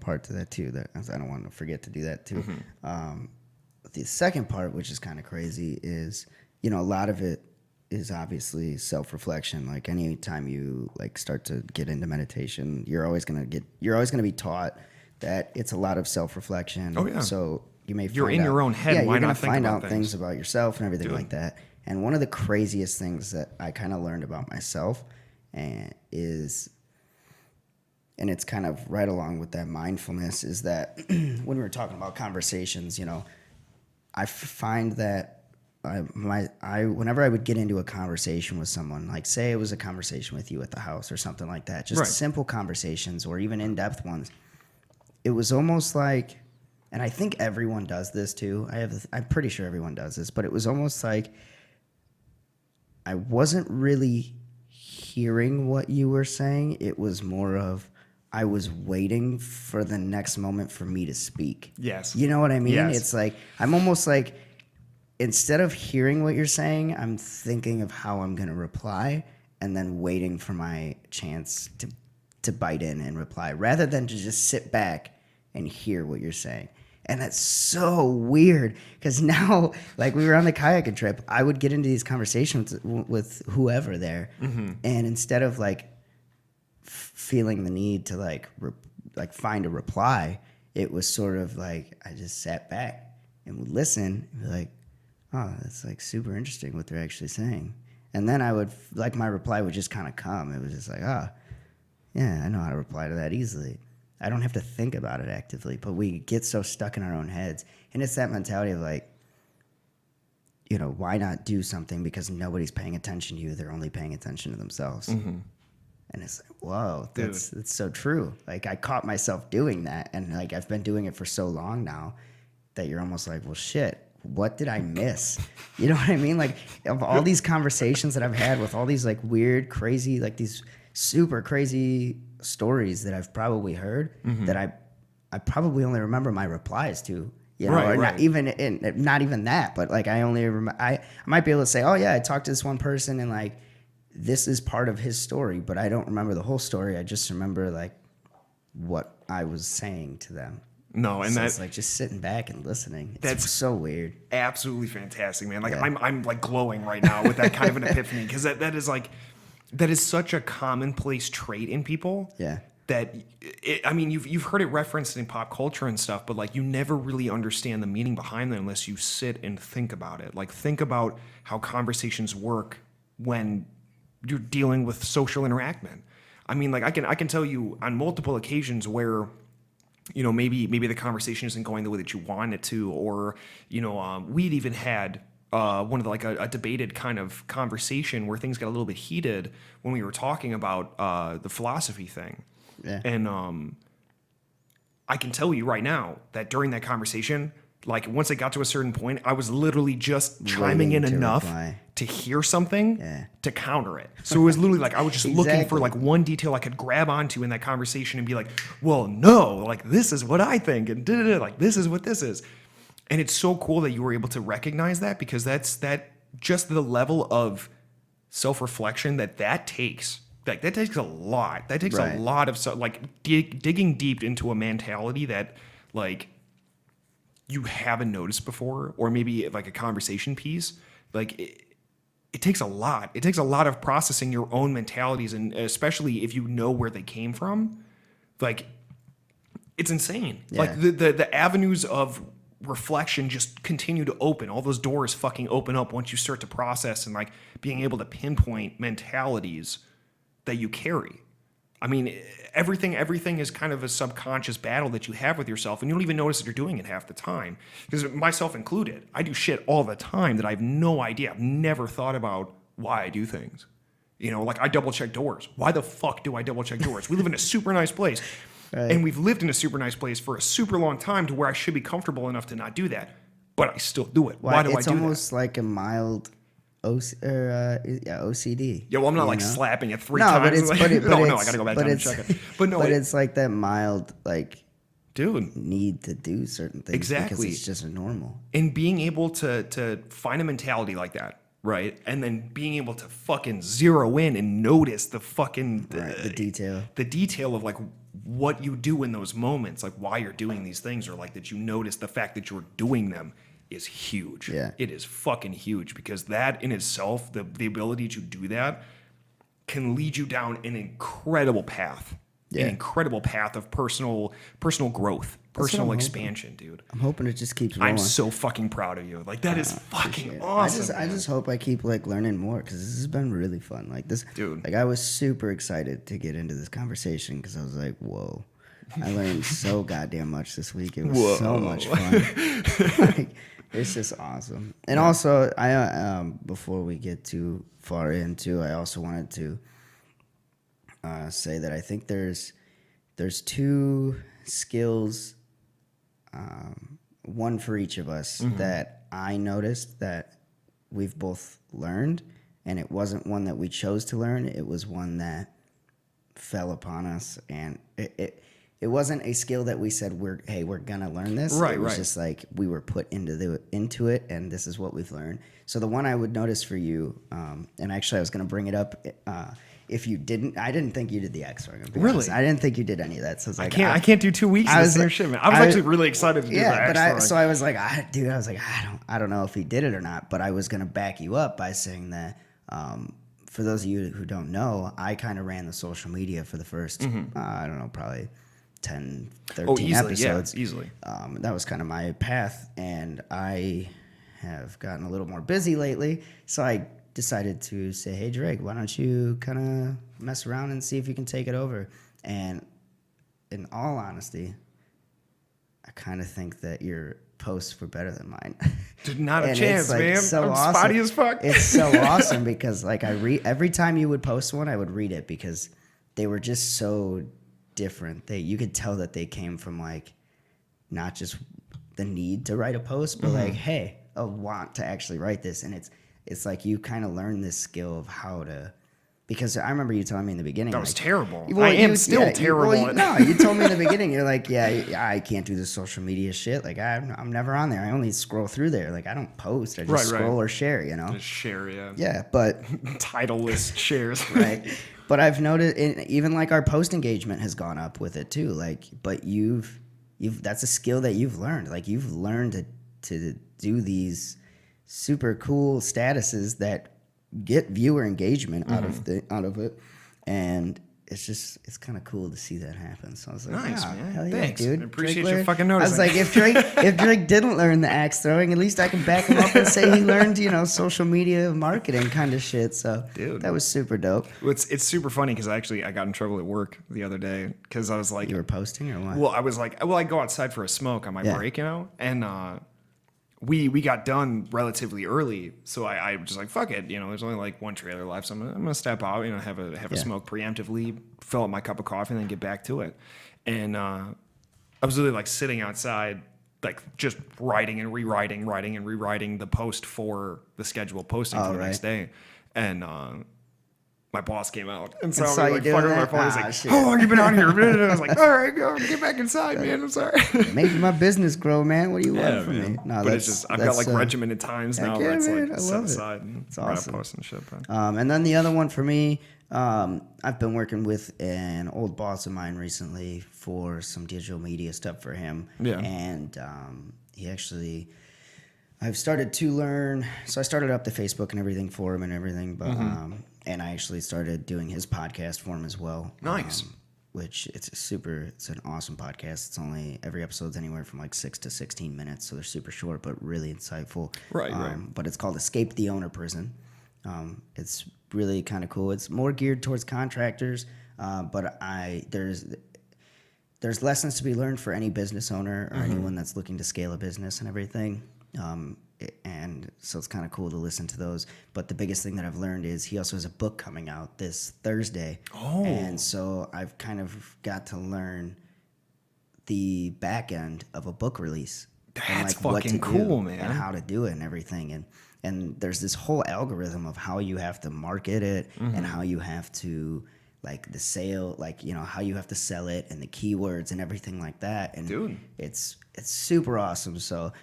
part to that too, that I don't want to forget to do that too. The second part, which is kind of crazy, is a lot of it is obviously self-reflection. Like anytime you like start to get into meditation, you're always gonna be taught that it's a lot of self-reflection. Oh yeah. So you may you're in your own head. Yeah, why you're gonna not think find about out things about yourself and everything like that. And one of the craziest things that I kind of learned about myself is, and it's kind of right along with that mindfulness, is that when we were talking about conversations, I find that whenever I would get into a conversation with someone, like say it was a conversation with you at the house or something like that, just simple conversations or even in-depth ones, it was almost like, and I think everyone does this too. I'm pretty sure everyone does this, but it was almost like I wasn't really hearing what you were saying. It was more of I was waiting for the next moment for me to speak. Yes. You know what I mean? Yes. It's like I'm almost like, instead of hearing what you're saying, I'm thinking of how I'm going to reply and then waiting for my chance to bite in and reply, rather than to just sit back and hear what you're saying. And that's so weird, because now, like we were on the kayaking trip, I would get into these conversations with whoever there, and instead of like feeling the need to like find a reply, it was sort of like I just sat back and would listen and be like, oh, that's like super interesting what they're actually saying. And then I would, like, my reply would just kind of come. It was just like, oh, yeah, I know how to reply to that easily. I don't have to think about it actively, but we get so stuck in our own heads. And it's that mentality of like, why not do something because nobody's paying attention to you? They're only paying attention to themselves. And it's like, whoa, that's so true. Like I caught myself doing that. And like, I've been doing it for so long now. that you're almost like, well, shit, what did I miss? You know what I mean? Like, of all these conversations that I've had with all these like weird, crazy, like these super crazy stories that I've probably heard that I probably only remember my replies to. You know, or not even that, but like I only remember, I might be able to say, oh yeah, I talked to this one person and like this is part of his story, but I don't remember the whole story. I just remember like what I was saying to them. No, and so that's it's like just sitting back and listening. It's so weird. Absolutely fantastic, man. Like I'm like glowing right now with that kind of an epiphany because that is such a commonplace trait in people. Yeah. That I mean, you've heard it referenced in pop culture and stuff, but like you never really understand the meaning behind them unless you sit and think about it. Like think about how conversations work when you're dealing with social interaction. I mean, like I can tell you on multiple occasions where, you know, maybe the conversation isn't going the way that you want it to, or you know, we'd even had one of the, like a debated kind of conversation where things got a little bit heated when we were talking about the philosophy thing. Yeah. And I can tell you right now that during that conversation, like once it got to a certain point, I was literally just chiming in enough to hear something to counter it. So it was literally like I was just looking for like one detail I could grab onto in that conversation and be like, well, no, like this is what I think, and like this is what this is. And it's so cool that you were able to recognize that, because that's just the level of self-reflection that takes. Like that takes a lot. That takes a lot of digging deep into a mentality that like you haven't noticed before, or maybe like a conversation piece. Like it takes a lot. It takes a lot of processing your own mentalities, and especially if you know where they came from. Like it's insane. Yeah. Like the avenues of reflection just continue to open. All those doors fucking open up once you start to process and like being able to pinpoint mentalities that you carry. I mean, everything is kind of a subconscious battle that you have with yourself, and you don't even notice that you're doing it half the time. Because myself included, I do shit all the time that I have no idea. I've never thought about why I do things. You know, like I double check doors. Why the fuck do I double check doors? We live in a super nice place. Right. And we've lived in a super nice place for a super long time to where I should be comfortable enough to not do that. But I still do it. Why do I do that? It's almost like a mild OCD. Yeah, well, I'm not like slapping it three times. I gotta go back down and check it. But it's like that mild, like, dude, need to do certain things. Exactly. Because it's just normal. And being able to find a mentality like that, right? And then being able to fucking zero in and notice the fucking the detail of like what you do in those moments, like why you're doing these things, or like that you notice the fact that you're doing them, is huge. Yeah. It is fucking huge, because that in itself, the ability to do that can lead you down an incredible path. An incredible path of personal growth, personal expansion, dude. I'm hoping it just keeps rolling. I'm so fucking proud of you. Like that is fucking awesome. I just hope I keep like learning more, because this has been really fun. Like this, dude. Like I was super excited to get into this conversation, because I was like, whoa. I learned so goddamn much this week. It was so much fun. Like, it's just awesome. And also, I before we get too far into, I also wanted to say that I think there's two skills, one for each of us, that I noticed that we've both learned, and it wasn't one that we chose to learn. It was one that fell upon us, and it wasn't a skill that we said we're gonna learn this. Right, it was just like we were put into it, and this is what we've learned. So the one I would notice for you, and actually I was gonna bring it up. If you didn't, I didn't think you did the X. Really, honest. I didn't think you did any of that. So it's like I can't do 2 weeks of the same shit, man. I was actually really excited to do that. So I was like, I don't know if he did it or not. But I was gonna back you up by saying that. For those of you who don't know, I kind of ran the social media for the first, I don't know, probably 10, 13 episodes. Yeah, easily. That was kind of my path, and I have gotten a little more busy lately, so I decided to say, hey, Drake, why don't you kind of mess around and see if you can take it over? And in all honesty, I kind of think that your posts were better than mine. Dude, not a chance, like, man. So I'm awesome. spotty as fuck. It's so awesome, because like every time you would post one, I would read it, because they were just so different. You could tell that they came from like not just the need to write a post, but like, hey, I want to actually write this. And it's like you kind of learn this skill of how to, because I remember you telling me in the beginning. That was like, terrible. Well, I am still terrible. You told me in the beginning, you're like, I can't do this social media shit. Like, I'm never on there. I only scroll through there. Like, I don't post. I just scroll or share, you know? Just share, yeah. Yeah, but... Titleless shares. Right. But I've noticed, even like our post engagement has gone up with it too. Like, but you've that's a skill that you've learned. Like, you've learned to do these super cool statuses that get viewer engagement out of it, and it's kind of cool to see that happen. So I was like, nice, man. Hell yeah, thanks, dude. I appreciate you fucking noticing. I was like, if Drake didn't learn the axe throwing, at least I can back him up and say he learned, social media marketing kind of shit. So dude, that was super dope. It's super funny because I got in trouble at work the other day because I was like, you were posting or what? Well, I was like, I go outside for a smoke on my break, and we got done relatively early, so I was just like, fuck it, there's only like one trailer left, so I'm gonna step out, have a smoke preemptively, fill up my cup of coffee, and then get back to it. And I was literally like sitting outside, like just writing and rewriting the post for the scheduled posting for the next day, and my boss came out and saw me like fucking with my phone. He's like, shit. How long you been out here? And I was like, all right, go get back inside, man. I'm sorry. Making my business grow, man. What do you want from me? No, but it's just I've got like regimented times now where it's like set aside and awesome. post and shit. But. And then the other one for me, I've been working with an old boss of mine recently for some digital media stuff for him. Yeah. And he actually, I've started to learn. So I started up the Facebook and everything for him and everything, but and I actually started doing his podcast for him as well. Nice. Which it's an awesome podcast. It's only, every episode's anywhere from like 6 to 16 minutes, so they're super short but really insightful. Right. But it's called Escape the Owner Prison. It's really kind of cool. It's more geared towards contractors, but there's lessons to be learned for any business owner or anyone that's looking to scale a business and everything. And so it's kind of cool to listen to those. But the biggest thing that I've learned is he also has a book coming out this Thursday. Oh. And so I've kind of got to learn the back end of a book release. That's fucking cool, man. And how to do it and everything. And there's this whole algorithm of how you have to market it and how you have to, like, the sale, like, how you have to sell it and the keywords and everything like that. And dude, it's super awesome. So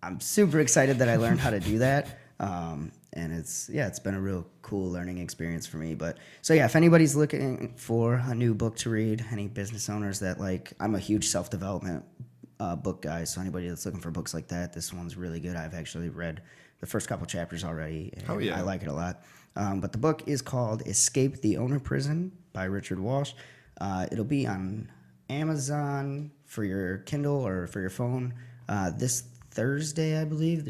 I'm super excited that I learned how to do that. And it's been a real cool learning experience for me. But so yeah, if anybody's looking for a new book to read, any business owners that I'm a huge self-development book guy. So anybody that's looking for books like that, this one's really good. I've actually read the first couple chapters already. And I like it a lot. But the book is called Escape the Owner Prison by Richard Walsh. It'll be on Amazon for your Kindle or for your phone this Thursday, I believe,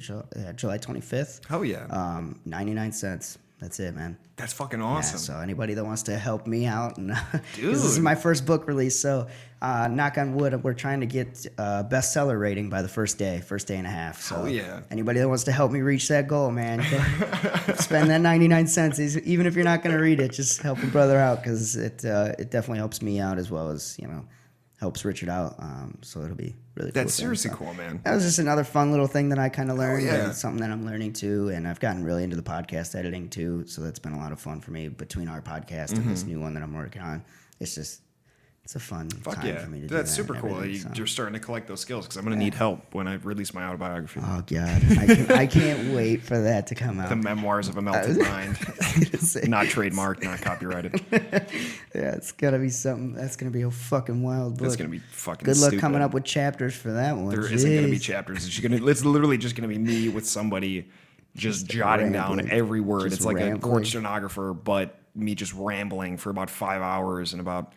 July 25th. Oh, yeah. 99 cents. That's it, man. That's fucking awesome. Yeah, so anybody that wants to help me out, and this is my first book release, so knock on wood, we're trying to get bestseller rating by the first day and a half. So anybody that wants to help me reach that goal, man, spend that 99 cents. Even if you're not going to read it, just help a brother out, because it definitely helps me out as well as, helps Richard out. So it'll be really cool. That's seriously cool, man. That was just another fun little thing that I kind of learned. And something that I'm learning too. And I've gotten really into the podcast editing too. So that's been a lot of fun for me between our podcast and this new one that I'm working on. It's a fun time for me to do that. That's super cool. You're starting to collect those skills, because I'm going to need help when I release my autobiography. Oh, God. I can't wait for that to come out. The Memoirs of a Melted Mind. Not trademarked, not copyrighted. It's going to be something. That's going to be a fucking wild book. That's going to be fucking Good luck stupid. coming up with chapters for that one. There isn't going to be chapters. It's literally just going to be me with somebody just jotting down every word. It's like a court stenographer, but me just rambling for about 5 hours and about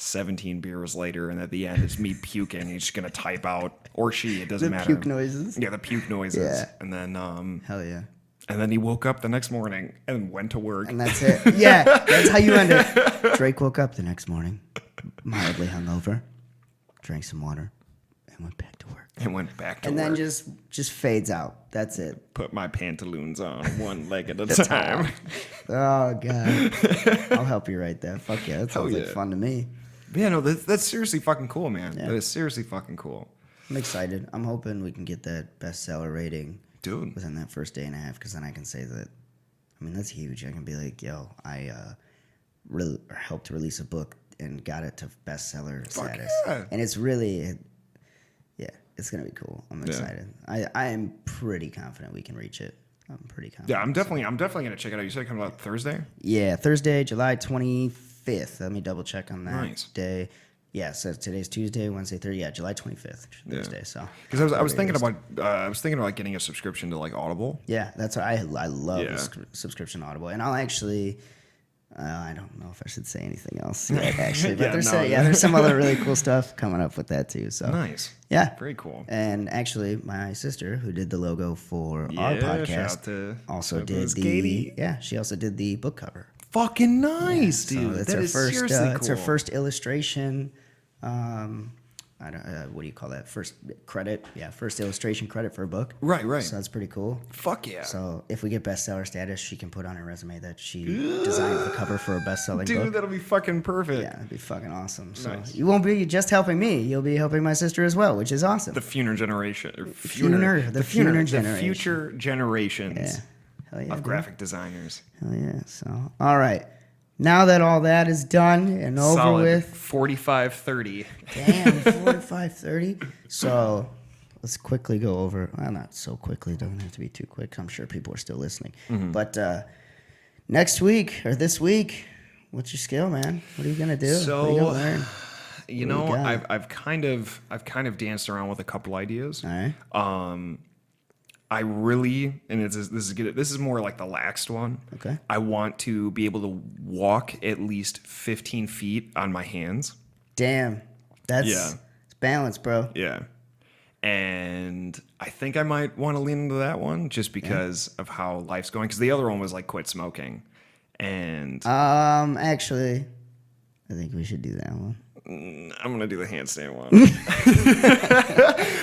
17 beers later, and at the end it's me puking. He's just gonna type out, or she, it doesn't matter. The puke noises. Yeah, the puke noises. Yeah. And then hell yeah. And then he woke up the next morning and went to work. And that's it. Yeah, that's how you end it. Drake woke up the next morning, mildly hungover, drank some water, and went back to work. And then just fades out. That's it. Put my pantaloons on one leg at a time. Oh, God. I'll help you write that. Fuck yeah. That sounds like fun to me. Yeah, no, that's seriously fucking cool, man. Yeah. That is seriously fucking cool. I'm excited. I'm hoping we can get that bestseller rating, dude, within that first day and a half, because then I can say that. I mean, that's huge. I can be like, yo, I helped release a book and got it to bestseller status. Yeah. And it's really, it's going to be cool. I'm excited. I am pretty confident we can reach it. I'm pretty confident. Yeah, I'm definitely going to check it out. You said it comes out Thursday? Yeah, Thursday, July 25th. Let me double check on that day. Yeah, so today's Tuesday, Wednesday, Thursday. Yeah, July 25th, Thursday. So because I was thinking about getting a subscription to like Audible. Yeah, that's what I love subscription Audible, and I'll actually. I don't know if I should say anything else yet, actually, but there's some other really cool stuff coming up with that too. So nice, yeah, very cool. And actually, my sister, who did the logo for our podcast, also did she also did the book cover. Fucking nice, dude. So That is seriously cool. It's her first illustration. What do you call that? First credit. Yeah, first illustration credit for a book. Right. So that's pretty cool. Fuck yeah. So if we get bestseller status, she can put on her resume that she designed the cover for a best-selling book. Dude, that'll be fucking perfect. Yeah, that'd be fucking awesome. Nice. So you won't be just helping me. You'll be helping my sister as well, which is awesome. The future generation. The future generations Hell yeah, of graphic designers. Hell yeah. So, all right. Now that all that is done and over with. 45-30. Damn, 45-30. So let's quickly go over. Well, not so quickly. It doesn't have to be too quick. I'm sure people are still listening. Mm-hmm. But next week or this week, what's your skill, man? What are you gonna do? So, what are you gonna learn? You know, I've kind of danced around with a couple ideas. All right. I really, and this is more like the laxed one. Okay. I want to be able to walk at least 15 feet on my hands. Damn. It's balance, bro. Yeah. And I think I might want to lean into that one just because of how life's going. Because the other one was like quit smoking. And actually, I think we should do that one. I'm gonna do the handstand one.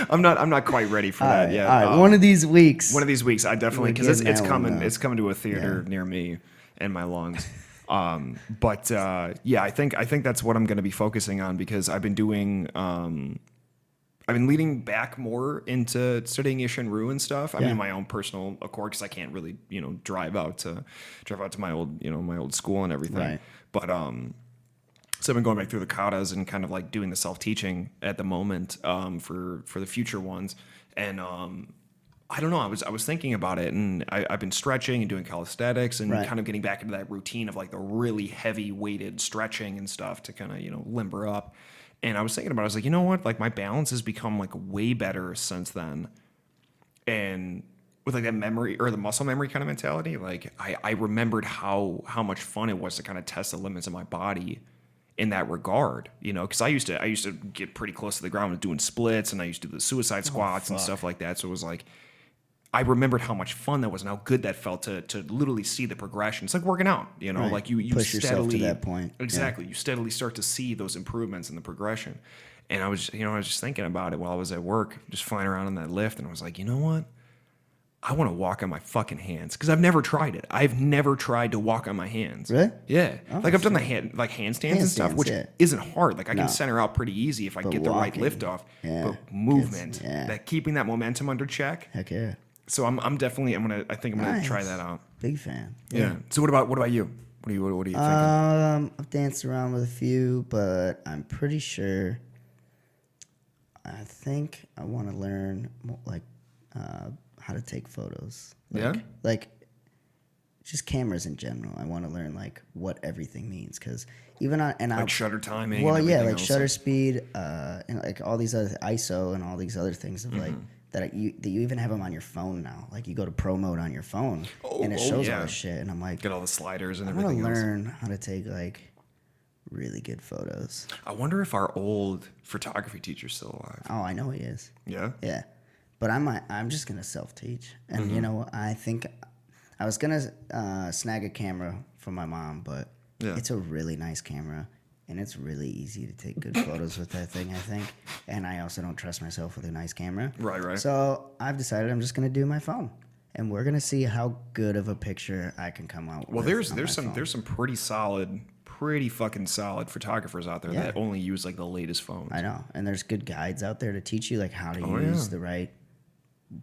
I'm not quite ready for that yet. All right, one of these weeks, I definitely, because it's coming. It's coming to a theater near me and my lungs. I think that's what I'm gonna be focusing on because I've been doing. I've been leaning back more into studying Ishinru and stuff. I mean, my own personal accord because I can't really, drive out to my old school and everything. Right. But so I've been going back through the katas and kind of like doing the self-teaching at the moment for the future ones. And I don't know. I was thinking about it, and I've been stretching and doing calisthenics and kind of getting back into that routine of like the really heavy weighted stretching and stuff to kind of limber up. And I was thinking about it. I was like, you know what? Like my balance has become like way better since then. And with like that memory or the muscle memory kind of mentality, like I remembered how much fun it was to kind of test the limits of my body in that regard, because I used to get pretty close to the ground with doing splits, and I used to do the suicide squats and stuff like that. So it was like, I remembered how much fun that was and how good that felt to literally see the progression. It's like working out, Right. like you push steadily, yourself to that point. Exactly. You steadily start to see those improvements in the progression. And I was just thinking about it while I was at work, just flying around on that lift. And I was like, you know what? I want to walk on my fucking hands because I've never tried it. I've never tried to walk on my hands. Really? Yeah. Like I've done the handstands and stuff, which isn't hard. Like I can center out pretty easy if I get the right lift off. Yeah. But movement, that keeping that momentum under check. Heck yeah. So I think I'm gonna try that out. Big fan. Yeah. So what about you? What are you thinking? I've danced around with a few, but I'm pretty sure. I think I want to learn how to take photos. Like just cameras in general. I want to learn like what everything means because even on shutter timing. Well, yeah, like shutter speed, and like all these other ISO and all these other things of like that you even have them on your phone now. Like you go to pro mode on your phone and it shows all this shit. And I'm like, get all the sliders and everything. I want to to learn how to take like really good photos. I wonder if our old photography teacher's still alive. Oh, I know he is. Yeah. Yeah. But I'm just gonna self-teach, and I think I was gonna snag a camera from my mom, but it's a really nice camera, and it's really easy to take good photos with that thing. I think, and I also don't trust myself with a nice camera. Right. So I've decided I'm just gonna do my phone, and we're gonna see how good of a picture I can come out. Well, with there's some pretty solid pretty fucking solid photographers out there that only use like the latest phones. I know, and there's good guides out there to teach you like how to use the right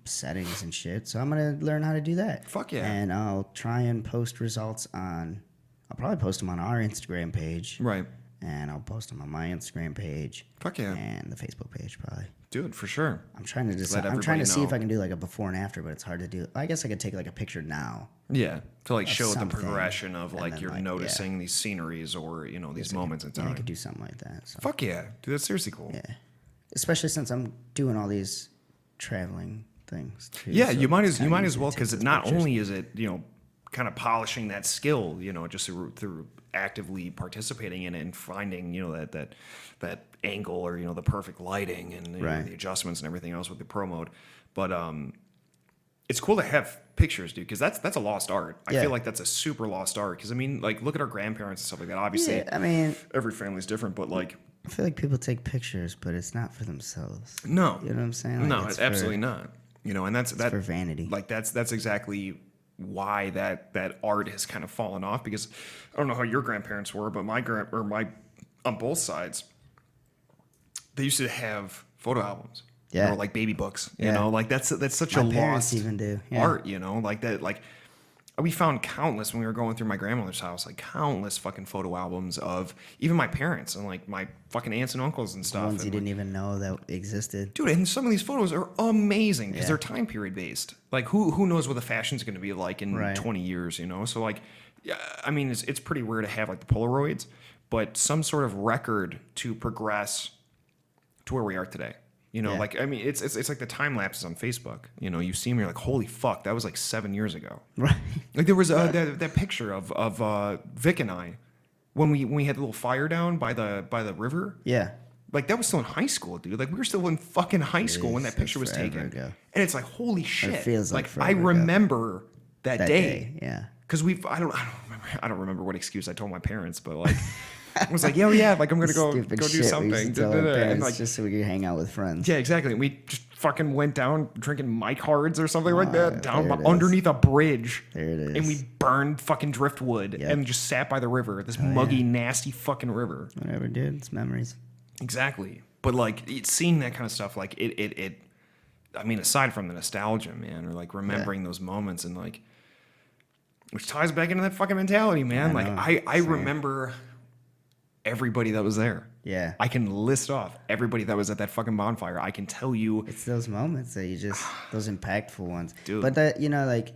settings and shit. So I'm gonna learn how to do that. Fuck yeah! And I'll try and post results on. I'll probably post them on our Instagram page. Right. And I'll post them on my Instagram page. Fuck yeah! And the Facebook page probably. Dude, for sure. I'm trying to decide. I'm trying to see if I can do like a before and after, but it's hard to do. I guess I could take like a picture now. Yeah, to like show the progression of like you're like, noticing these sceneries or these moments in time. Yeah, I could do something like that. So. Fuck yeah, dude, that's seriously cool. Yeah, especially since I'm doing all these traveling things. Too, yeah, so you might as well because not only is it kind of polishing that skill, just through actively participating in it and finding that angle or the perfect lighting and the adjustments and everything else with the pro mode, but it's cool to have pictures, dude, because that's a lost art. I feel like that's a super lost art because like look at our grandparents and stuff like that. Obviously, every family's different, but like I feel like people take pictures, but it's not for themselves. No, you know what I'm saying? Like, no, it's absolutely not. And that's for vanity. Like that's exactly why that art has kind of fallen off, because I don't know how your grandparents were, but my on both sides, they used to have photo albums. Or like baby books, like that's such a lost even do. art, like that. Like we found countless when we were going through my grandmother's house, like countless fucking photo albums of even my parents and like my fucking aunts and uncles and stuff. Ones you didn't even know that existed, dude. And some of these photos are amazing because they're time period based. Like who knows what the fashion's going to be like in 20 years, So like, yeah, I mean, it's pretty rare to have like the Polaroids, but some sort of record to progress to where we are today. Like, I mean, it's like the time lapses on Facebook. You see them, you're like, holy fuck, that was like 7 years ago. Right. Like there was that picture of Vic and I when we had the little fire down by the river. Yeah. Like that was still in high school, dude. Like we were still in fucking high school when that picture was taken. Ago. And it's like, holy shit. It feels like I remember that day. Yeah. Because I don't remember what excuse I told my parents, but like I was like, yeah, like I'm gonna go do something, and like just so we could hang out with friends. Yeah, exactly. And we just fucking went down drinking Mike Hards or something like that down underneath a bridge. There it is. And we burned fucking driftwood and just sat by the river, this muggy, nasty fucking river. Whatever, dude. It's memories. Exactly. But like seeing that kind of stuff, like it. I mean, aside from the nostalgia, man, or like remembering those moments and like, which ties back into that fucking mentality, man. I remember everybody that was there. Yeah. I can list off everybody that was at that fucking bonfire. I can tell you. It's those moments that you just, those impactful ones. Dude. But that, like,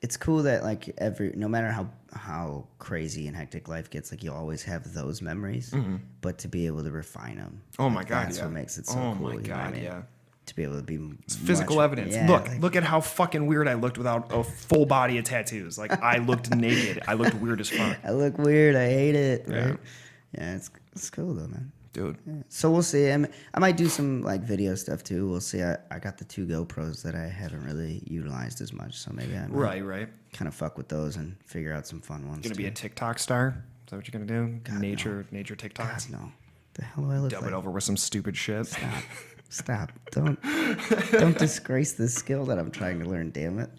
it's cool that like no matter how crazy and hectic life gets, like you always have those memories, but to be able to refine them. Oh my God. That's what makes it so cool. Oh my God. Yeah. To be able to be physical evidence. Yeah, look at how fucking weird I looked without a full body of tattoos. Like I looked naked. I looked weird as fuck. I look weird. I hate it. Right? Yeah, it's cool though, man. Dude. Yeah. So we'll see. I might do some like video stuff too. We'll see. I got the 2 GoPros that I haven't really utilized as much, so maybe I might kind of fuck with those and figure out some fun ones. Gonna be a TikTok star? Is that what you're gonna do? God, nature TikToks? God, no. The hell do I look Dub like? it over with some stupid shit. Stop. Don't disgrace this skill that I'm trying to learn, damn it.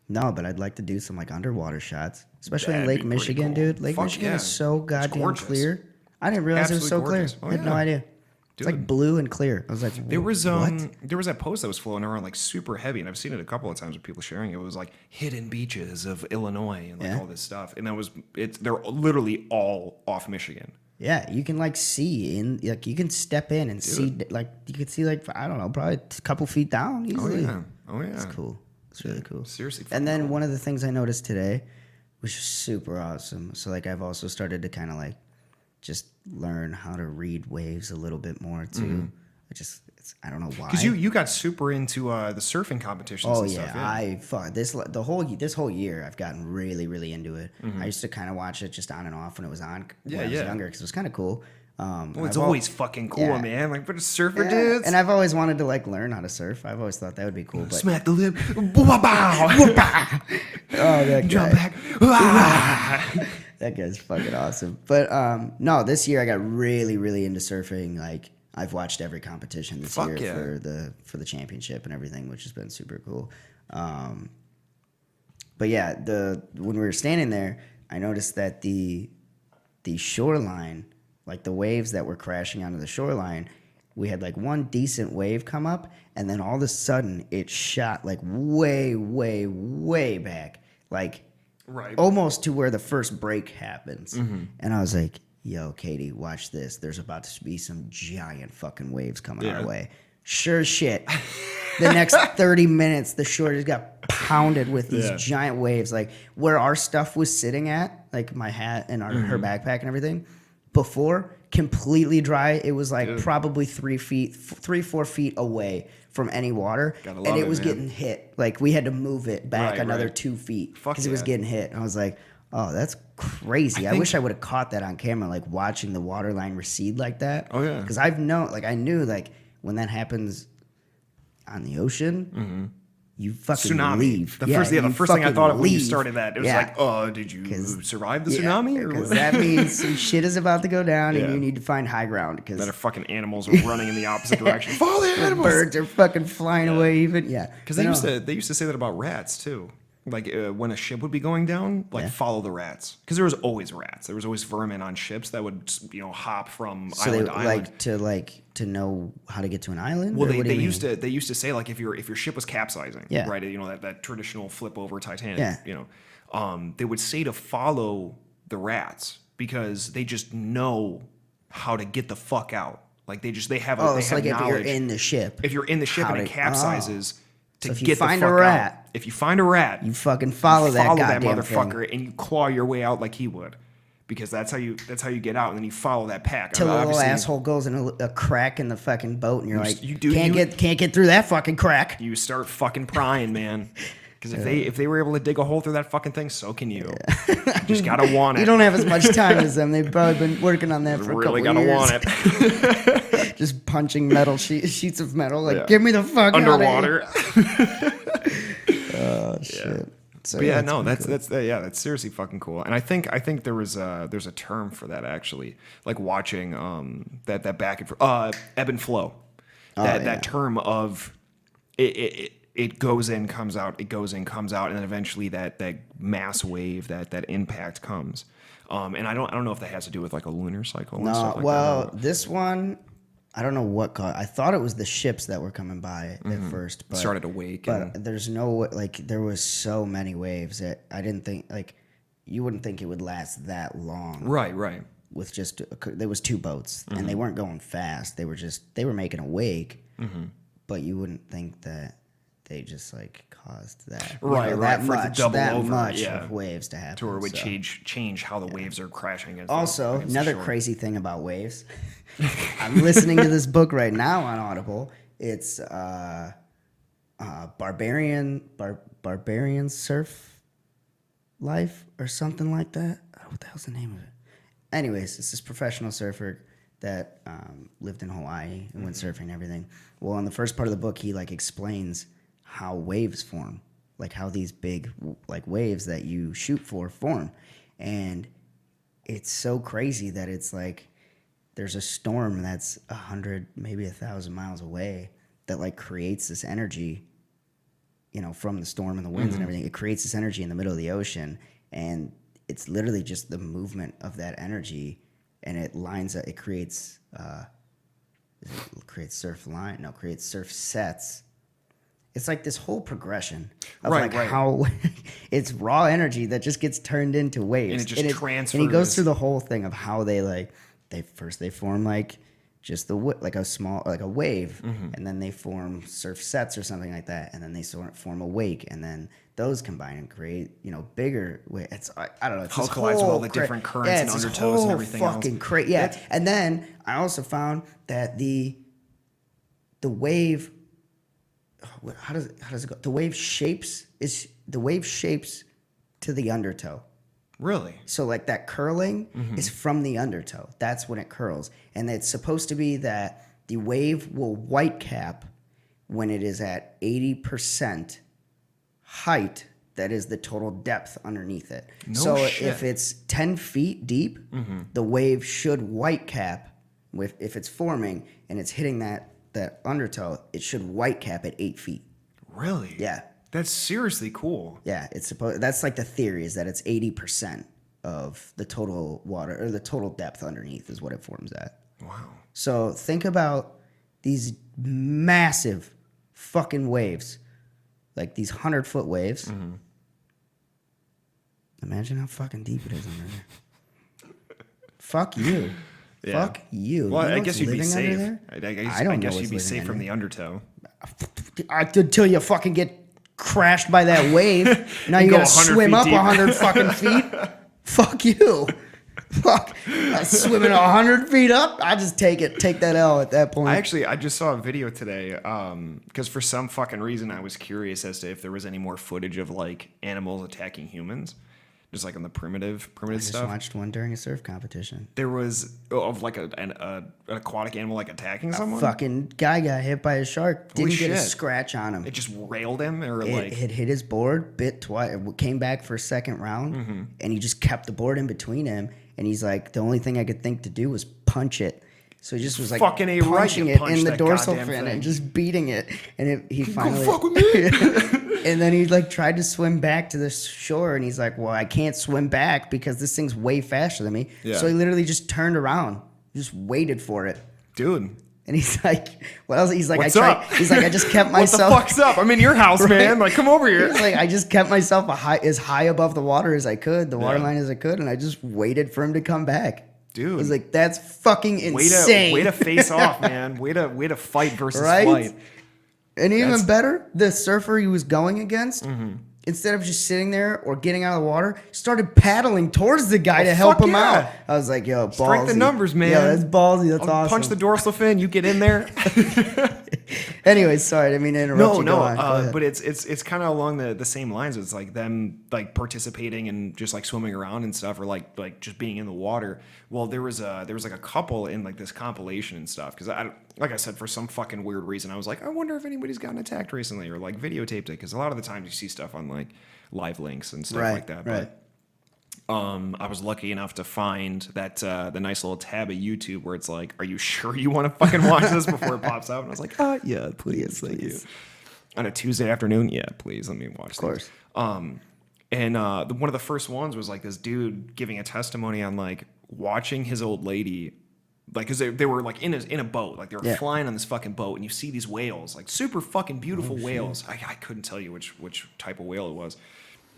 No, but I'd like to do some like underwater shots, especially in Lake Michigan, dude. Lake Michigan is so goddamn clear. I didn't realize it was so clear. I had no idea. Dude. It's like blue and clear. I was like, there was that post that was floating around like super heavy, and I've seen it a couple of times with people sharing it. It was like hidden beaches of Illinois and like all this stuff, and they're literally all off Michigan. Yeah, you can like see like you can step in and see like you can see like I don't know, probably a couple feet down easily. Oh yeah. It's cool. It's really cool. Seriously. And then one of the things I noticed today, which is super awesome. So like I've also started to kind of like just learn how to read waves a little bit more too. I don't know why. Because you got super into the surfing competitions. Oh and yeah, stuff, this whole year I've gotten really really into it. I used to kind of watch it just on and off when it was on when I was younger because it was kind of cool. Well, it's always fucking cool, man. Like, but a surfer dudes. And I've always wanted to like learn how to surf. I've always thought that would be cool. But smack the lip. Oh, that guy. Jump back. That guy's fucking awesome. But no, this year I got really, really into surfing. Like I've watched every competition this year for the championship and everything, which has been super cool. But yeah, when we were standing there, I noticed that the the shoreline, like the waves that were crashing onto the shoreline, we had like one decent wave come up, and then all of a sudden it shot like way, way, way back, like almost to where the first break happens. And I was like, yo, Katie, watch this. There's about to be some giant fucking waves coming our way. Sure as shit. The next 30 minutes, the shore just got pounded with these giant waves. Like where our stuff was sitting at, like my hat and her backpack and everything, before, completely dry. It was like probably 4 feet away from any water. And it was getting hit. Like we had to move it back another 2 feet because it was getting hit. And I was like, oh, that's crazy. I wish I would have caught that on camera, like watching the water line recede like that. Oh, yeah. Because I knew like when that happens on the ocean, you fucking tsunami. Leave. The first thing I thought of when you started that, it was like, oh, did you survive the tsunami? Because that means some shit is about to go down and you need to find high ground. That are fucking animals are running in the opposite direction. Follow the animals. Birds are fucking flying away even. Yeah. Because they used to say that about rats too. Like when a ship would be going down, follow the rats, because there was always rats. There was always vermin on ships that would hop from island to island. To know how to get to an island. Well, they used to say like if your ship was capsizing, right? That traditional flip over Titanic. They would say to follow the rats because they just know how to get the fuck out. Like they have knowledge. If you're in the ship, and it capsizes. So if you find a rat, you fucking follow that motherfucker thing. and you claw your way out like he would, because that's how you get out, and then you follow that pack. Till the little asshole goes in a crack in the fucking boat, and you're like, can't get through that fucking crack. You start fucking prying, man. Because if they were able to dig a hole through that fucking thing, so can you. You just gotta want it. You don't have as much time as them. They've probably been working on that for a couple years. Really gotta want it. Just punching metal sheets of metal. Like, get me the fuck underwater. Out of here. Oh shit. So, that's seriously fucking cool. And I think there's a term for that actually, like watching that back and forth, ebb and flow. That term of it goes in, comes out, it goes in, comes out, and then eventually that mass wave, that impact comes. And I don't know if that has to do with like a lunar cycle and stuff like that. This one, I don't know what caused. I thought it was the ships that were coming by at first, but started to wake. But there's no there was so many waves that I didn't think you wouldn't think it would last that long. Right. With just there was 2 boats and they weren't going fast. They were making a wake, but you wouldn't think that they just caused that. Right. That much of waves to happen. To where it would change how the waves are crashing against. Also, another crazy thing about waves. I'm listening to this book right now on Audible. It's Barbarian Surf Life or something like that. What the hell's the name of it? Anyways, it's this professional surfer that lived in Hawaii and went surfing and everything. Well, in the first part of the book, he explains how waves form, like how these big waves that you shoot for form. And it's so crazy that it's like there's a storm that's 100, maybe 1,000 miles away that creates this energy, from the storm and the winds and everything. It creates this energy in the middle of the ocean, and it's literally just the movement of that energy, and it lines up. It creates creates surf sets. It's like this whole progression of how it's raw energy that just gets turned into waves. And it just transfers. And he goes through the whole thing of how they they form just a small a wave, and then they form surf sets or something like that, and then they form a wake, and then those combine and create bigger. It's I don't know. It's how it collides with all the different currents and undertows and everything else. Fucking crazy. Yeah, and then I also found that the wave. How does it go? The wave shapes to the undertow. Really? So that curling is from the undertow. That's when it curls. And it's supposed to be that the wave will white cap when it is at 80% height. That is the total depth underneath it. If it's 10 feet deep, the wave should white cap if it's forming and it's hitting that undertow, it should white cap at 8 feet. Really? Yeah. That's seriously cool. Yeah, that's the theory is that it's 80%. of the total water, or the total depth underneath is what it forms at. Wow. So think about these massive fucking waves, like these 100-foot waves. Mm-hmm. Imagine how fucking deep it is under there. Fuck you. Yeah. Fuck you. Well, you I guess you'd be safe. I guess you'd be safe from the undertow. Until you fucking get crashed by that wave. Now you gotta swim up 100 fucking feet. Fuck you. Fuck. Swimming 100 feet up, I just take that L at that point. I just saw a video today because for some fucking reason I was curious as to if there was any more footage of like animals attacking humans. Just like on the primitive stuff. I just watched one during a surf competition. There was of like an aquatic animal like attacking someone. Fucking guy got hit by a shark. Didn't get a scratch on him. It just railed him, or it hit his board, bit twice. Came back for a second round, and he just kept the board in between him. And he's like, the only thing I could think to do was punch it. So he just was like punching it in the dorsal fin and just beating it. And he finally. Go fuck with me. And then he like tried to swim back to the shore, and he's like, well, I can't swim back because this thing's way faster than me. Yeah. So he literally just turned around, just waited for it. Dude. And he's like, what else? He's like, What's up? He's like, I just kept myself. What the fuck's up? I'm in your house, man. Like, come over here. He's like, I just kept myself as high above the water as I could, the waterline as I could, and I just waited for him to come back. Dude. I was like, that's fucking insane. Way to face off, man. Way to fight versus flight. And even better, the surfer he was going against, instead of just sitting there or getting out of the water, started paddling towards the guy to help him out. I was like, yo, ballsy. Strength in numbers, man. Yeah, that's ballsy. That's awesome. Punch the dorsal fin. You get in there. Anyways, sorry, I didn't mean to interrupt you. No, but it's kind of along the same lines. It's like them like participating and just like swimming around and stuff, or like just being in the water. Well, there was like a couple in like this compilation and stuff, because like I said, for some fucking weird reason, I was like, I wonder if anybody's gotten attacked recently or like videotaped it, because a lot of the times you see stuff on like live links and stuff like that. Right. But I was lucky enough to find that the nice little tab of YouTube where it's like, are you sure you want to fucking watch this before it pops up? And I was like, yeah, please, thank you. On a Tuesday afternoon, yeah, please, let me watch this. Of course. And one of the first ones was like this dude giving a testimony on like watching his old lady, like, because they were like in a boat, like they were flying on this fucking boat, and you see these whales, like super fucking beautiful whales. I couldn't tell you which type of whale it was.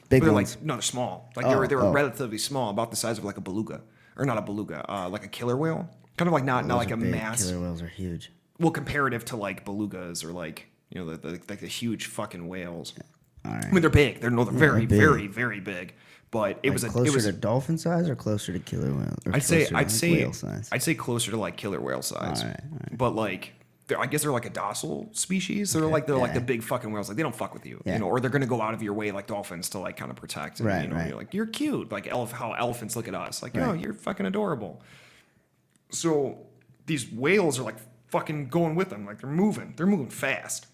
Big ones. Like, no, they're small. Like they were relatively small, about the size of like a beluga, or not a beluga, like a killer whale. Kind of like not like a mass. Killer whales are huge. Well, comparative to like belugas or like the huge fucking whales. Yeah. All right. I mean, they're big. They're very, very, very big. But it was closer to dolphin size or closer to killer whale. I'd say whale size. I'd say closer to like killer whale size. All right. But like, I guess they're like a docile species. They're like the big fucking whales. Like they don't fuck with you, or they're gonna go out of your way like dolphins to like kind of protect. And, you're like, you're cute. Like how elephants look at us. Like, you're fucking adorable. So these whales are like fucking going with them. Like they're moving fast.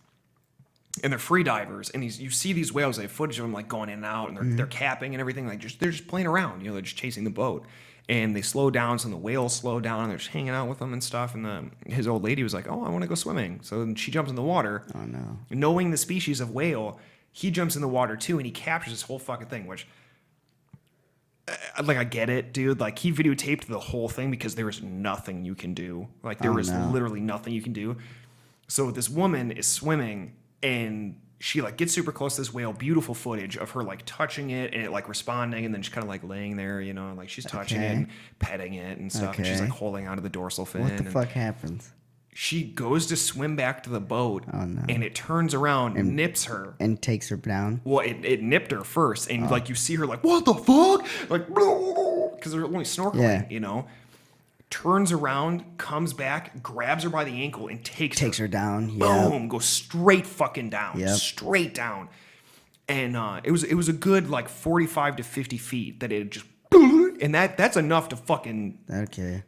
And they're free divers, and you see these whales. They have footage of them like going in and out, and they're capping and everything. Like they're just playing around. They're just chasing the boat, and they slow down. So the whales slow down, and they're just hanging out with them and stuff. And his old lady was like, "Oh, I want to go swimming." So then she jumps in the water. Oh no! Knowing the species of whale, he jumps in the water too, and he captures this whole fucking thing. Which, like, I get it, dude. Like he videotaped the whole thing because there is nothing you can do. Like there is literally nothing you can do. So this woman is swimming. And she like gets super close to this whale, beautiful footage of her like touching it and it like responding, and then she's kind of like laying there, like she's touching it and petting it and stuff. And she's like holding onto the dorsal fin. What the fuck happens? She goes to swim back to the boat, and it turns around and nips her and takes her down. Well, it nipped her first, and like you see her like, what the fuck, like, because they're only snorkeling, turns around, comes back, grabs her by the ankle, and takes her down. Boom, goes straight fucking down, straight down. And it was a good like 45 to 50 feet that it just, and that's enough to fucking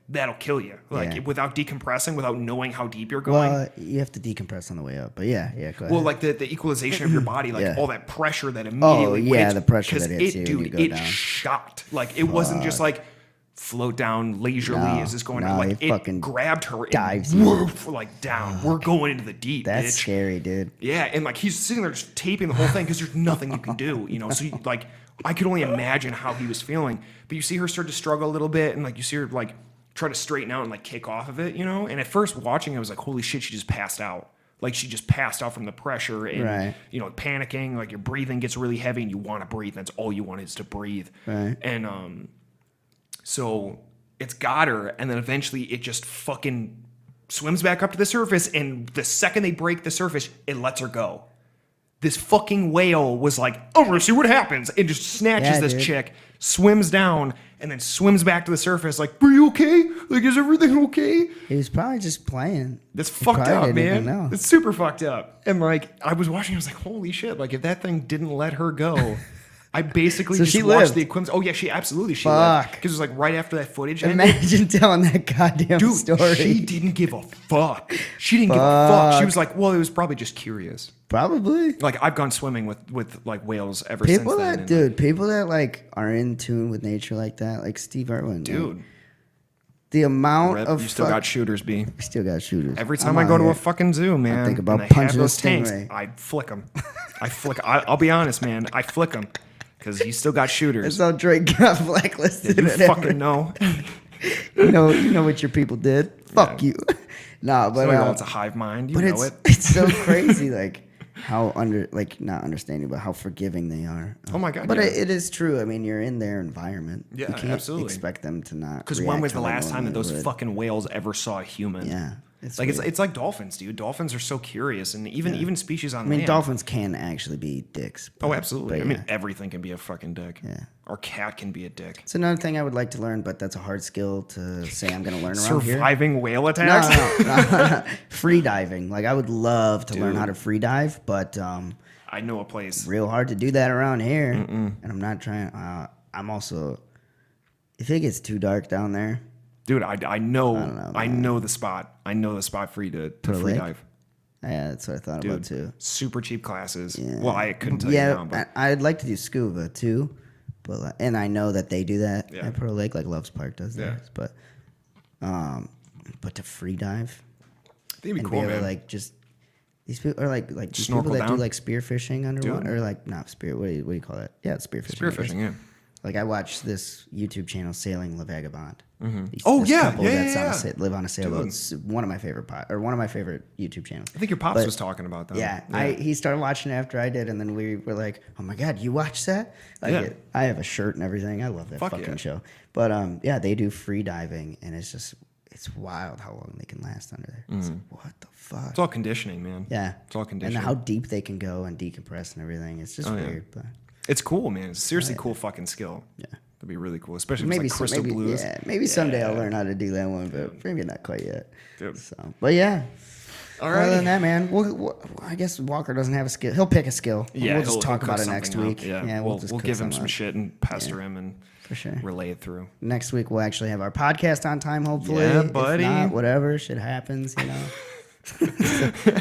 that'll kill you, like without decompressing, without knowing how deep you're going. Well, you have to decompress on the way up, but go ahead. Well, like the equalization of your body, like all that pressure that immediately the pressure that hits you, dude, when you go down. Shot. Like it wasn't just like float down leisurely as it's going down. Like, it grabbed her and dives like down. We're going into the deep, That's scary, dude. Yeah, and like he's sitting there just taping the whole thing because there's nothing you can do, you know? So, like, I could only imagine how he was feeling. But you see her start to struggle a little bit, and like you see her like try to straighten out and like kick off of it, you know? And at first watching, I was like, holy shit, she just passed out. Like, she just passed out from the pressure and, you know, panicking. Like, your breathing gets really heavy and you want to breathe. That's all you want is to breathe. Right. And so it's got her. And then eventually it just fucking swims back up to the surface. And the second they break the surface, it lets her go. This fucking whale was like, oh, we're gonna see what happens. And just snatches this chick, swims down, and then swims back to the surface like, are you okay? Like, is everything okay? He was probably just playing. That's fucked up, man. It's super fucked up. And like, I was watching, I was like, holy shit. Like, if that thing didn't let her go, I basically just watched the equipment. Oh, yeah, she lived. Because it was like right after that footage ended. Imagine telling that goddamn story. She didn't give a fuck. She didn't give a fuck. She was like, well, it was probably just curious. Probably. Like, I've gone swimming with like whales ever since then. People that like are in tune with nature like that, like Steve Irwin. Dude. Like, the amount of you still got shooters, B. We still got shooters. Every time I go to a fucking zoo, man, I think about punching those tanks. I flick them. I'll be honest, man. I flick them because you still got shooters. That's how Drake got blacklisted. You fucking know. you know what your people did. Fuck you. Nah, but it's a hive mind. You know it. It's so crazy, like how not understanding, but how forgiving they are. Oh my god! But it is true. I mean, you're in their environment. Yeah, you can't absolutely. Expect them to not. Because when was the last time that those fucking whales ever saw a human? Yeah. It's like dolphins, dude. Dolphins are so curious, and even species on land. I mean, dolphins can actually be dicks. Oh, absolutely. I mean, everything can be a fucking dick. Yeah. Our cat can be a dick. It's another thing I would like to learn, but that's a hard skill to say I'm going to learn around here. Surviving whale attacks? No. Free diving. Like, I would love to learn how to free dive, but I know a place. Real hard to do that around here, and I'm not trying. I'm also, if it gets too dark down there. Dude, I know the spot. I know the spot for you to free dive. Yeah, that's what I thought about too. Super cheap classes. Yeah. Well, I couldn't tell you now, but I'd like to do scuba too, and I know that they do that at Pearl Lake, like Loves Park does that. But to free dive, that'd be cool, man. Like just these people are like these people that do like spearfishing underwater, or like not spear. What do you call that? Yeah, it's spearfishing. Spearfishing, yeah. Like, I watched this YouTube channel, Sailing La Vagabond. Mm-hmm. Live on a sailboat. It's one of my favorite YouTube channels. I think your pops was talking about that. Yeah. He started watching it after I did, and then we were like, "Oh my god, you watched that?" Like, I have a shirt and everything. I love that fucking show. But they do free diving, and it's wild how long they can last under there. It's like, what the fuck? It's all conditioning, man. Yeah, it's all conditioning. And how deep they can go and decompress and everything. It's just weird, but. It's cool, man. It's a seriously cool fucking skill. Yeah. That'd be really cool, especially if it's like crystal blues. Yeah, maybe someday I'll learn how to do that one, but maybe not quite yet. Dude. So, but yeah. All right. Other than that, man, I guess Walker doesn't have a skill. He'll pick a skill. Yeah, we'll just talk about it next week. Yeah, we'll give him some shit and pester him and for sure relay it through. Next week we'll actually have our podcast on time, hopefully. Yeah, buddy. If not, whatever, shit happens, you know.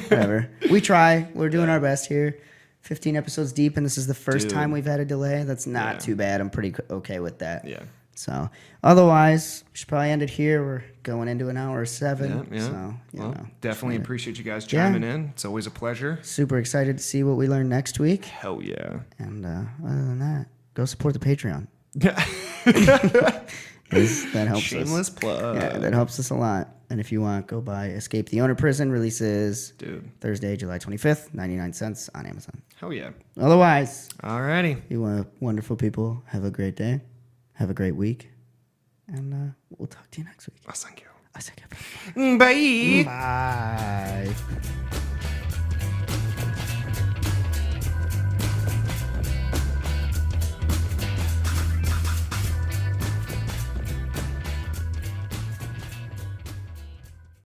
Whatever. We try. We're doing our best here. 15 episodes deep, and this is the first time we've had a delay. That's not too bad. I'm pretty okay with that. Yeah. So, otherwise, we should probably end it here. We're going into an hour 7. Yeah. So, definitely appreciate you guys chiming in. It's always a pleasure. Super excited to see what we learn next week. Hell yeah. And other than that, go support the Patreon. That helps Shameless plug. Yeah, that helps us a lot. And if you want, go buy Escape the Owner Prison. Releases Thursday, July 25th, 99 cents on Amazon. Hell yeah. Otherwise, alrighty. You wonderful people. Have a great day. Have a great week. And we'll talk to you next week. Thank you. Bye. Bye. Bye.